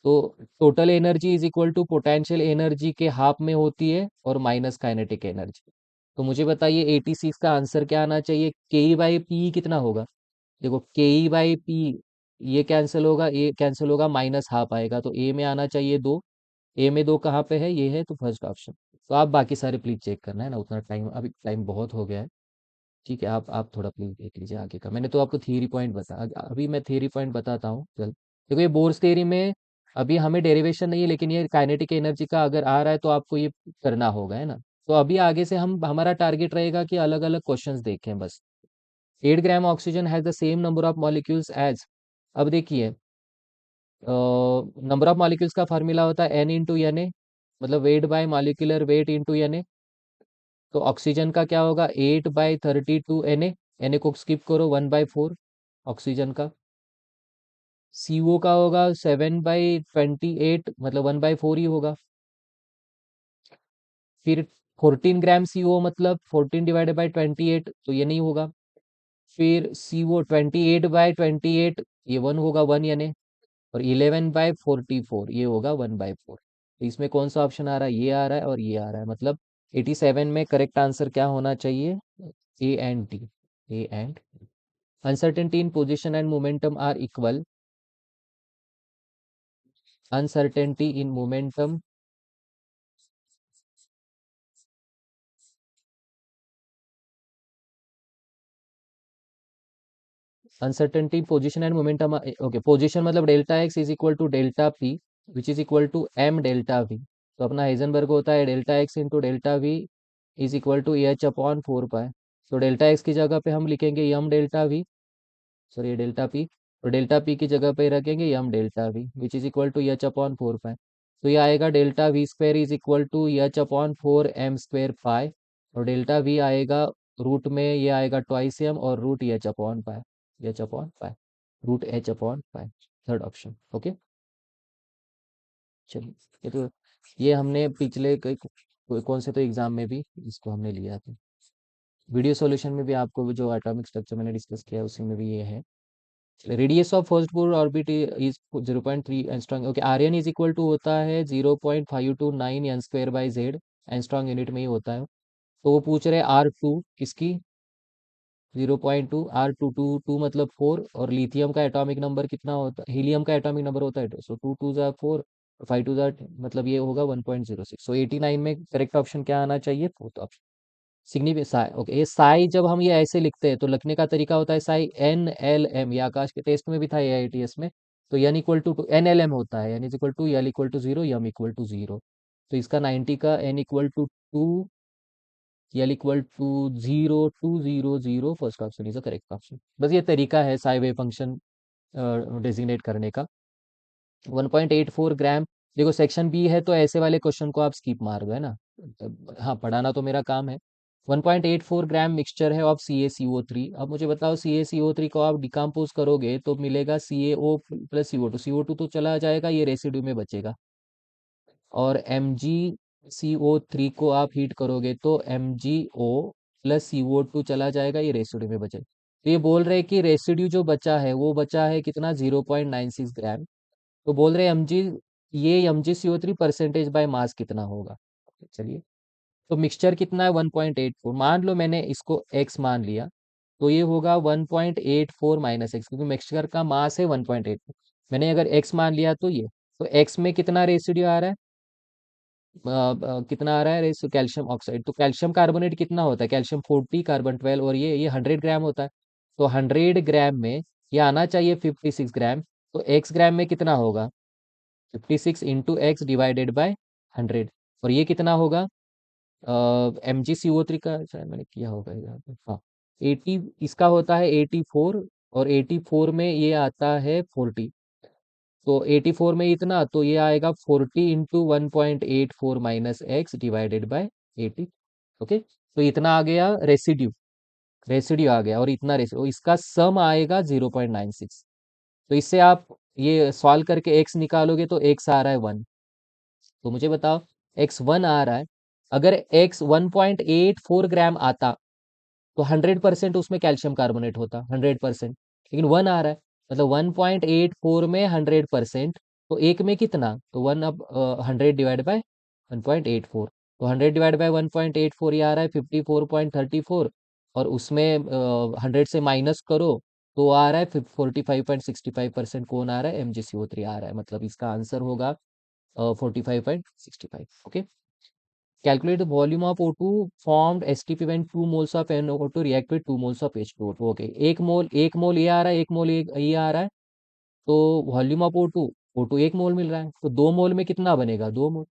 तो total energy is equal to potential energy के हाफ में होती है, और माइनस काइनेटिक एनर्जी। तो मुझे बताइए 86 का आंसर क्या आना चाहिए। KE/P कितना होगा। देखो KE/P, ये कैंसिल होगा, ये कैंसिल होगा, माइनस हाफ आएगा, तो ए में आना चाहिए 2। ए में 2 कहाँ पे है, ये है, तो फर्स्ट ऑप्शन। तो आप बाकी सारे प्लीज चेक करना है ना, उतना टाइम, अभी टाइम बहुत हो गया है। ठीक है, आप थोड़ा प्लीज देख लीजिए आगे का। मैंने तो आपको थियरी पॉइंट अभी मैं थियरी पॉइंट बताता हूँ, चल देखो ये बोर्स थ्योरी में अभी हमें डेरिवेशन नहीं है, लेकिन ये काइनेटिक एनर्जी का अगर आ रहा है तो आपको ये करना होगा, है ना। तो अभी आगे से हम हमारा टारगेट रहेगा कि अलग अलग क्वेश्चंस देखें बस। 8 gram oxygen has the same number of molecules as, अब देखिए नंबर ऑफ मॉलिक्यूल्स का फार्मूला होता है N×Na, मतलब weight by molecular weight into Na। तो ऑक्सीजन का क्या होगा, 8/32 Na को स्किप करो, 1/4 ऑक्सीजन का। CO का होगा 7/28, मतलब 1/4 ही होगा। फिर 14 ग्राम CO, मतलब 14 डिवाइडेड बाई 28, तो ये नहीं होगा। फिर CO 28/28, ये 1 होगा, 1 Na। और 11/44, ये होगा 1/4। तो इसमें कौन सा ऑप्शन आ रहा है, ये आ रहा है और ये आ रहा है, मतलब 87 में करेक्ट आंसर क्या होना चाहिए, A and D। A and uncertainty in position and momentum are equal। uncertainty in momentum uncertainty position and momentum okay, position मतलब delta X is equal to delta P, which is equal to M delta V. तो अपना Heisenberg होता है delta X into delta V is equal to H/4 pi. तो delta X की जगह पे हम लिखेंगे M delta V, sorry delta P, और डेल्टा पी की जगह पे रखेंगे M delta V, which is equal to H/4 pi. तो ये आएगा delta we square is equal to H/4 m² pi, और डेल्टा वी आएगा रूट में, ये आएगा ट्वाइस एम, और रूट H/पाई, H/पाई, रूट H/पाई, थर्ड ऑप्शन। ओके, चलिए। ये तो ये हमने पिछले कौन से तो एग्जाम में भी इसको हमने लिया था। वीडियो सॉल्यूशन में भी आपको जो एटॉमिक स्ट्रक्चर मैंने डिस्कस किया उसी में भी ये है। Radius of first Bohr orbit is 0.3 angstrom. Okay, r n is equal to होता है 0.529 n²/z, एंगस्ट्रॉम यूनिट में ही होता है। तो वो पूछ रहे R2 किसकी, 0.2, R2 मतलब 4, और लिथियम का एटॉमिक नंबर कितना होता है, हीलियम का एटॉमिक नंबर होता है 2, सो 2 2 4, 5 2 मतलब ये होगा 1.06। सो 89 में करेक्ट ऑप्शन क्या आना चाहिए, fourth option. Significant Sai, okay, ये साई जब हम ये ऐसे लिखते हैं तो लिखने का तरीका होता है SiNLM, ये आकाश के टेस्ट में भी था AITS में। तो n = NLM होता है, L=0, M=0। तो इसका 90 का n = 2, L = 0 2 0 0, first option is the correct option. बस ये तरीका है साई वेव फंक्शन डेजिग्नेट करने का। 1.84 ग्राम, देखो सेक्शन बी है तो ऐसे वाले क्वेश्चन को आप स्किप मार दो, है ना। हाँ, पढ़ाना तो मेरा काम है। 1.84 ग्राम मिक्सचर है ऑफ CaCO3। अब मुझे बताओ CaCO3 को आप डिकम्पोज करोगे तो मिलेगा CaO प्लस CO2। CO2 तो चला जाएगा, ये रेसिड्यू में बचेगा। और MgCO3 को आप हीट करोगे तो MgO प्लस CO2 चला जाएगा, ये रेसिड्यू में बचे। तो ये बोल रहे हैं कि रेसिड्यू जो बचा है वो बचा है कितना, 0.96 ग्राम। तो बोल रहे हैं ये MgCO3 परसेंटेज बाय मास कितना होगा। चलिए, तो मिक्सचर कितना है, 1.84। मान लो मैंने इसको x मान लिया, तो ये होगा 1.84 माइनस एक्स, क्योंकि मिक्सचर का मास है 1.84। मैंने अगर x मान लिया तो ये, तो x में कितना रेसिड्यू आ रहा है, कितना आ रहा है रेसिड्यू, कैल्शियम ऑक्साइड। तो कैल्शियम कार्बोनेट कितना होता है, कैल्शियम 40 कार्बन 12, और ये 100 ग्राम होता है। तो 100 ग्राम में ये आना चाहिए 56 ग्राम। तो x ग्राम में कितना होगा, 56 इंटू एक्स डिवाइडेड बाय 100। और ये कितना होगा, MgCO3 का शायद मैंने किया होगा यहाँ पे, हाँ 80, इसका होता है 84, और 84 में ये आता है 40। तो 84 में इतना, तो ये आएगा 40 into 1.84 minus x divided by 80। Okay, तो इतना आ गया रेसिड्यू, रेसिड्यू आ गया, और इतना रेसिड्यू, इसका सम आएगा 0.96। तो इससे आप ये सॉल्व करके x निकालोगे तो x आ रहा है 1। तो मुझे बताओ, x 1 आ रहा है, अगर x 1.84 ग्राम आता तो 100% उसमें कैल्शियम कार्बोनेट होता, 100%। लेकिन 1 आ रहा है, मतलब 1.84 में 100%, तो एक में कितना, तो 1, अब 100 डिवाइड बाय 1.84, तो 100 डिवाइड बाय 1.84 ये आ रहा है 54.34, और उसमें 100 से माइनस करो तो आ रहा है 45.65%। कौन आ रहा है, MgCO3 आ रहा है, मतलब इसका आंसर होगा 45.65। Okay, calculate the volume of O2 formed STP when 2 moles of NO2 react with 2 moles of H2O2। Okay, एक मोल ये आ रहा है, एक मोल ये आ रहा है, तो वॉल्यूम ऑफ O2 एक मोल मिल रहा है, तो 2 मोल में कितना बनेगा, 2 मोल,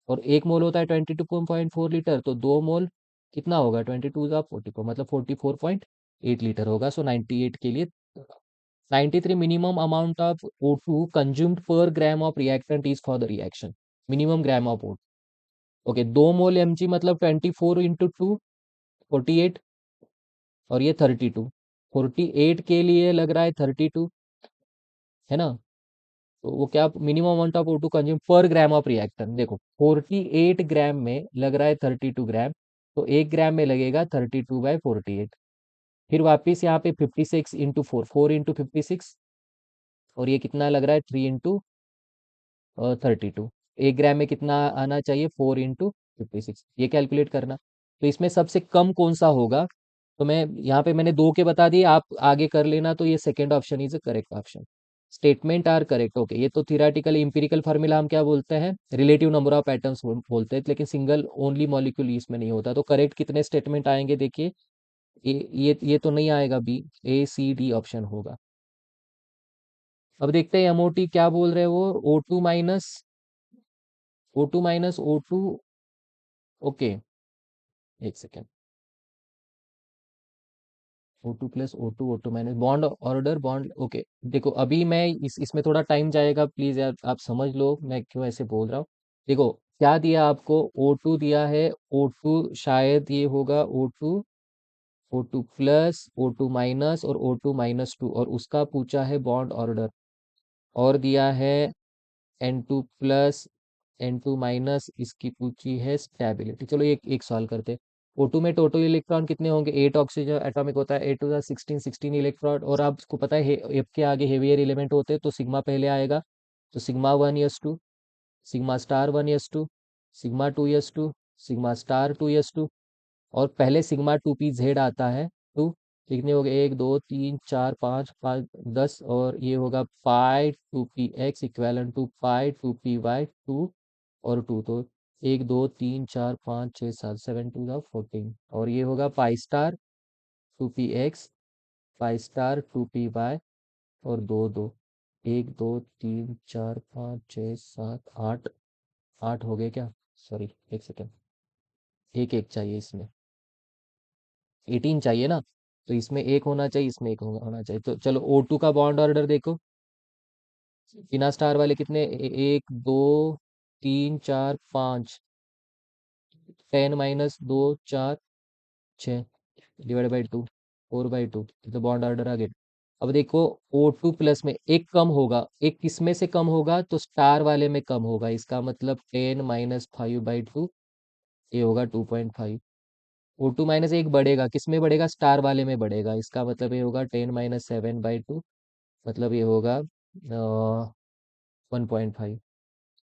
और एक मोल होता है 22.4 लीटर, तो 2 मोल कितना होगा, 22 44, मतलब 44.8 लीटर होगा। सो 98 के लिए 93 minimum amount of O2 consumed पर gram of reactant is for the reaction, minimum gram of O2। Okay, 2 mole mg मतलब 24 इंटू 2, 48, और ये 32, 48 के लिए लग रहा है 32, है ना। तो वो क्या, minimum amount of O2 consume पर ग्राम ऑफ रिएक्टेंट, देखो 48 ग्राम में लग रहा है 32 ग्राम, तो 1 ग्राम में लगेगा 32/48। फिर वापिस यहाँ पे 56 इंटू 4 इंटू 56, और ये कितना लग रहा है 3 इंटू 32। 1 ग्राम में कितना आना चाहिए, 4 इंटू 56, ये कैलकुलेट करना। तो इसमें सबसे कम कौन सा होगा, तो मैं यहाँ पे मैंने 2 के बता दिए, आप आगे कर लेना। तो ये second option is a correct option. Statement are correct. Okay, ये तो थियोरेटिकल इंपिरिकल फार्मूला हम क्या बोलते हैं, रिलेटिव नंबर ऑफ एटम्स बोलते हैं, लेकिन सिंगल ओनली मॉलिक्यूल इसमें नहीं होता। तो करेक्ट कितने स्टेटमेंट आएंगे, देखिए, ये तो नहीं आएगा, B, A C D option होगा। अब देखते हैं MOT क्या बोल रहे हैं वो, O2 ओके, एक second, O2 plus O2 minus, bond order, bond, okay. देखो अभी मैं इसमें थोड़ा टाइम जाएगा, प्लीज यार आप समझ लो मैं क्यों ऐसे बोल रहा हूँ। देखो क्या दिया आपको, O2 दिया है, O2 शायद ये होगा O2 प्लस O2 माइनस और O2 - 2, और उसका पूछा है बॉन्ड ऑर्डर, और दिया है N2 प्लस N2 माइनस, इसकी पूछी है स्टेबिलिटी। चलो एक एक सॉल्व करते हैं। O2 में टोटल इलेक्ट्रॉन कितने होंगे, 8 ऑक्सीजन एटॉमिक होता है, 8 to the 16 इलेक्ट्रॉन, और आपको पता है F के आगे हेवियर एलिमेंट होते हैं, तो सिग्मा पहले आएगा। तो सिग्मा 1s2, सिग्मा*1s2, सिग्मा 2s2, सिग्मा*2s2, और पहले सिग्मा 2p z आता है 2। कितने हो गए, 1 2 3 4 5 5 10, और ये होगा π2px इक्वेलन टू π2py 2 और 2, तो 1 2 3 4 5 6 7, 7 2 14, और ये होगा π*2px, π*2py, और 2 2, 1 2 3 4 5 6 7 8, 8 हो गए क्या, सॉरी एक सेकेंड, एक एक चाहिए इसमें, 18 चाहिए ना, तो इसमें एक होना चाहिए, इसमें एक होना चाहिए। तो चलो O2 का बॉन्ड ऑर्डर देखो, बिना स्टार वाले कितने, 1 2 3 4 5, 10 - 2 4 6 डिवाइड बाई 2, 4/2, तो बॉन्ड ऑर्डर आ गया। अब देखो O2 प्लस में एक कम होगा, एक किसमें से कम होगा, तो स्टार वाले में कम होगा, इसका मतलब 10 - 5/2, ये होगा 2.5। O2 - 1 बढ़ेगा, किस में बढ़ेगा? स्टार वाले में बढ़ेगा। इसका मतलब ये होगा 10 - 7/2, मतलब ये होगा 1.5।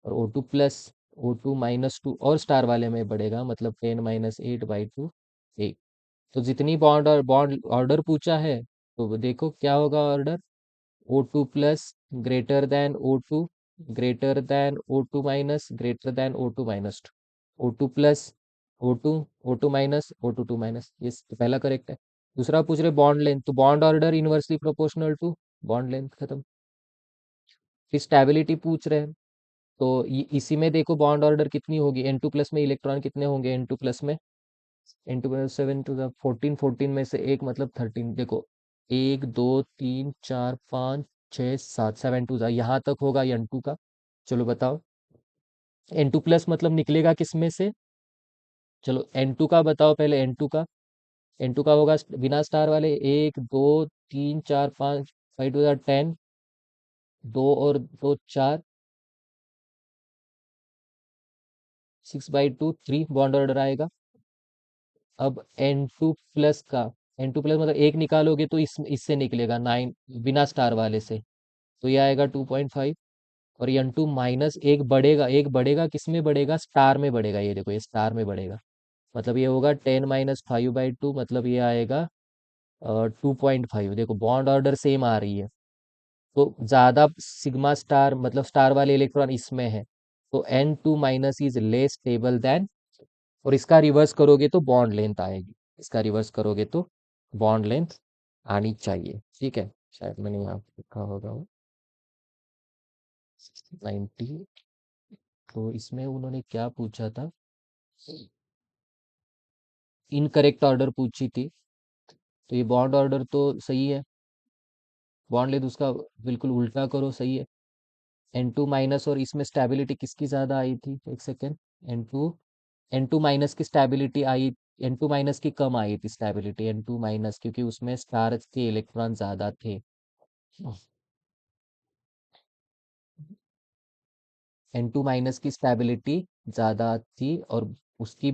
और O2 - 2 और स्टार वाले में बढ़ेगा, मतलब 10 - 8/2 1। तो जितनी बॉन्ड ऑर्डर पूछा है, तो वो देखो क्या होगा order. O2 plus greater than O2, greater than O2 - greater than O2 - O2 plus O2, O2 - O2 2 ये पहला करेक्ट है। दूसरा पूछ रहे बॉन्ड लेंथ, तो bond order inversely proportional to bond length, खत्म। फिर स्टेबिलिटी पूछ रहे हैं, तो इसी में देखो बॉन्ड ऑर्डर कितनी होगी। N2 प्लस में इलेक्ट्रॉन कितने होंगे? N2 प्लस 7 to the 14, 14 में से एक मतलब 13। देखो 1 2 3 4 5 6 7, 7 to the यहाँ तक होगा N2 का। चलो बताओ N2 प्लस मतलब निकलेगा किस में से? चलो N2 का बताओ पहले, N2 का। N2 का होगा बिना स्टार वाले, 1 2 3 4 5, 5 to the 10, 2 और 2 4, 6/2 3 बॉन्ड ऑर्डर आएगा। अब N2 प्लस का, N2 प्लस मतलब एक निकालोगे तो इससे निकलेगा 9 बिना स्टार वाले से, तो ये आएगा 2.5। और N2 - एक बढ़ेगा, किस में बढ़ेगा? स्टार में बढ़ेगा। ये देखो ये स्टार में बढ़ेगा, मतलब ये होगा 10 - 5/2, मतलब ये आएगा 2.5। देखो बॉन्ड ऑर्डर सेम आ रही है, तो ज्यादा सिग्मा स्टार मतलब स्टार वाले इलेक्ट्रॉन इसमें है, तो N2 - is less stable then. और इसका रिवर्स करोगे तो बॉन्ड लेंथ आएगी, इसका रिवर्स करोगे तो बॉन्ड लेंथ आनी चाहिए। ठीक है, शायद मैंने यहाँ पे लिखा होगा वो 90। तो इसमें उन्होंने क्या पूछा था? इनकरेक्ट ऑर्डर पूछी थी, तो ये बॉन्ड ऑर्डर तो सही है, बॉन्ड लेंथ उसका बिल्कुल उल्टा करो, सही है। N2 - और इसमें स्टेबिलिटी किसकी ज्यादा आई थी? एक सेकेंड। N2 - की स्टेबिलिटी आई, N2 - की कम आई थी स्टेबिलिटी, N2 - क्योंकि उसमें स्टार के इलेक्ट्रॉन ज्यादा थे। N2 - की स्टेबिलिटी ज्यादा थी, और उसकी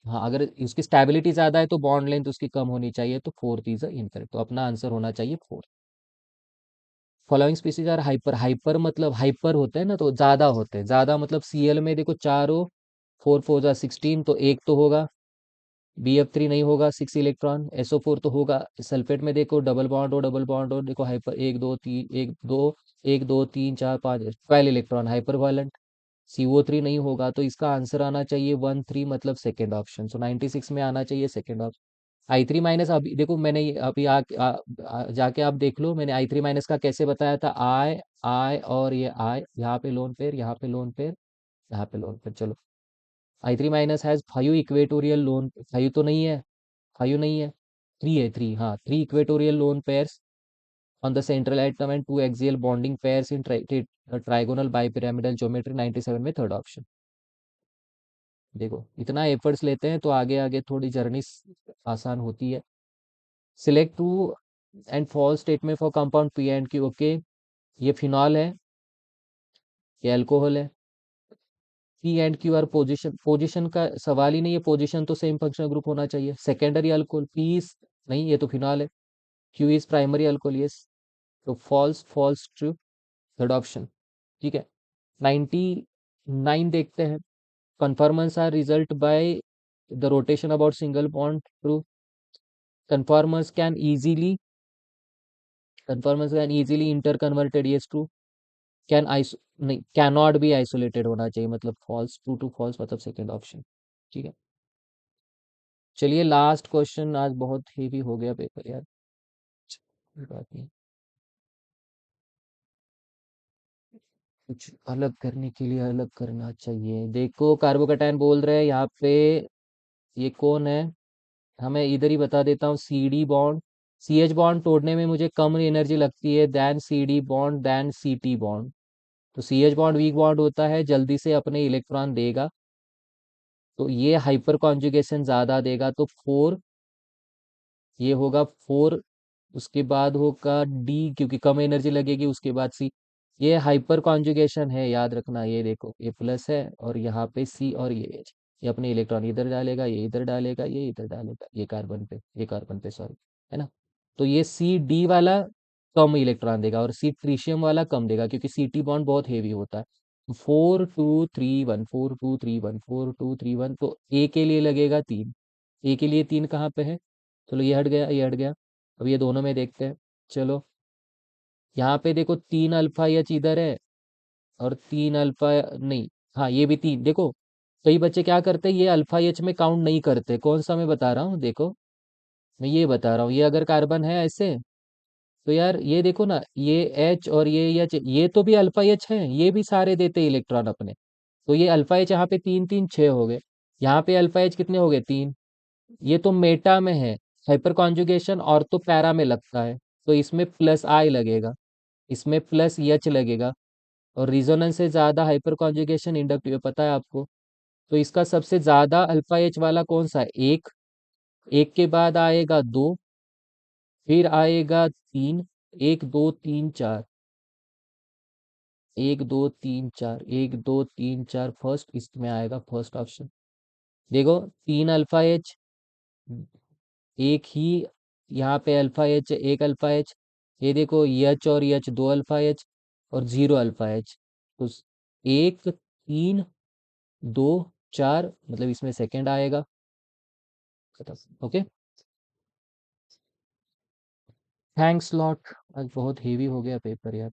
हाँ, अगर उसकी स्टेबिलिटी ज्यादा है तो बॉन्ड लेंथ उसकी कम होनी चाहिए, तो फोर्थ इज इनकरेक्ट, तो अपना आंसर होना चाहिए fourth. Following species are hyper, hyper मतलब हाइपर होते हैं ना, तो ज्यादा होते हैं। ज्यादा मतलब Cl में देखो 4 O, 4 4 16, तो एक तो होगा। Bf3 नहीं होगा, 6 इलेक्ट्रॉन। SO4 तो होगा। सल्फेट में देखो डबल बॉन्ड हो, डबल बॉन्ड हो, देखो hyper 1 2 3 1 2 1 2 3 4 5 12 electron, hyper violent. CO3 नहीं होगा, तो इसका आंसर आना चाहिए 1 3, मतलब सेकेंड ऑप्शन। सो 96 में आना चाहिए सेकेंड ऑप्शन। I3 - अभी देखो मैंने अभी जाके आप देख लो, मैंने I3 - का कैसे बताया था। आई आई और ये आई, यहाँ पे लोन पेयर, यहाँ पे लोन पेयर, यहाँ पे लोन पेयर। चलो I3 - हैज 5 इक्वेटोरियल लोन, 5 तो नहीं है, 5 नहीं है, 3 है, 3, हाँ 3 equatorial lone pairs on the central atom and 2 axial bonding pairs in trigonal bipyramidal geometry, 97 में थर्ड ऑप्शन। देखो इतना एफर्ट्स लेते हैं तो आगे आगे थोड़ी जर्नी आसान होती है। Select true and false statement for compound P&Q। Okay, ये फिनॉल है, ये अल्कोहल है। P&Q आर पोजिशन, पोजिशन का सवाल ही नहीं है, पोजिशन तो सेम फंक्शनल ग्रुप होना चाहिए। सेकेंडरी अल्कोहल P इज नहीं, ये तो फिनॉल है। Q is primary alcohol, yes. तो false false true, third option. ठीक है, 99 देखते हैं। Conformers are result by the rotation about single bond, true. Conformers can easily, conformers can easily interconverted, yes true. Can नहीं, cannot be isolated होना चाहिए, मतलब false, true to false, मतलब second option. ठीक है, चलिए लास्ट क्वेश्चन, आज बहुत हेवी हो गया पेपर यार, कोई बात नहीं, कुछ अलग करने के लिए अलग करना चाहिए। देखो कार्बोकैटायन बोल रहे हैं यहाँ पे, ये कौन है? हमें इधर ही बता देता हूँ। CD बॉन्ड, CH बॉन्ड तोड़ने में मुझे कम एनर्जी लगती है than CD bond than CT bond. तो CH बॉन्ड वीक बॉन्ड होता है, जल्दी से अपने इलेक्ट्रॉन देगा, तो ये हाइपर कॉन्जुगेशन ज्यादा देगा, तो 4, ये होगा 4। उसके बाद होगा D, क्योंकि कम एनर्जी लगेगी, उसके बाद C। ये हाइपर कॉन्जुगेशन है, याद रखना। ये देखो ये प्लस है और यहाँ पे C और ये H। ये अपने इलेक्ट्रॉन इधर डालेगा, ये इधर डालेगा, ये इधर डालेगा, ये कार्बन पे सॉरी, है ना। तो ये सी डी वाला कम इलेक्ट्रॉन देगा और सी ट्रीशियम वाला कम देगा, क्योंकि सी टी बॉन्ड बहुत हेवी होता है। 4 2 3 1, 4 2 3 1, 4 2 3 1, तो ए के लिए लगेगा 3। ए के लिए 3 कहाँ पे है? चलो ये हट गया, ये हट गया। अब ये दोनों में देखते हैं। चलो यहाँ पे देखो 3 अल्फा एच इधर है और 3 अल्फा नहीं, हाँ ये भी 3 देखो। कई बच्चे क्या करते हैं, ये अल्फा एच में काउंट नहीं करते। कौन सा मैं बता रहा हूँ देखो, मैं ये बता रहा हूँ, ये अगर कार्बन है ऐसे, तो यार ये देखो ना, ये एच और ये एच, ये तो भी अल्फा एच है, ये भी सारे देते हैं इलेक्ट्रॉन अपने। तो ये अल्फा एच यहाँ पे 3 3 6 हो गए। यहाँ पे अल्फा एच कितने हो गए? 3। ये तो मेटा में है, हाइपर कॉन्जुगेशन और तो पैरा में लगता है, तो इसमें प्लस आई लगेगा, इसमें प्लस एच लगेगा। और रिजोनेंस से ज्यादा हाइपर कॉन्जुगेशन इंडक्टिव है, पता है आपको। तो इसका सबसे ज्यादा अल्फा एच वाला कौन सा है? एक। एक के बाद आएगा 2, फिर आएगा 3, 1 2 3 4, 1 2 3 4, 1 2 3 4, फर्स्ट इसमें आएगा, फर्स्ट ऑप्शन। देखो 3 अल्फा एच, एक ही यहाँ पे अल्फा एच, एक अल्फा एच। ये देखो एच और एच, 2 अल्फा एच और 0 अल्फा एच। तो 1 3 2 4, मतलब इसमें सेकंड आएगा। खत्म। Okay, thanks lot. आज बहुत हेवी हो गया पेपर यार।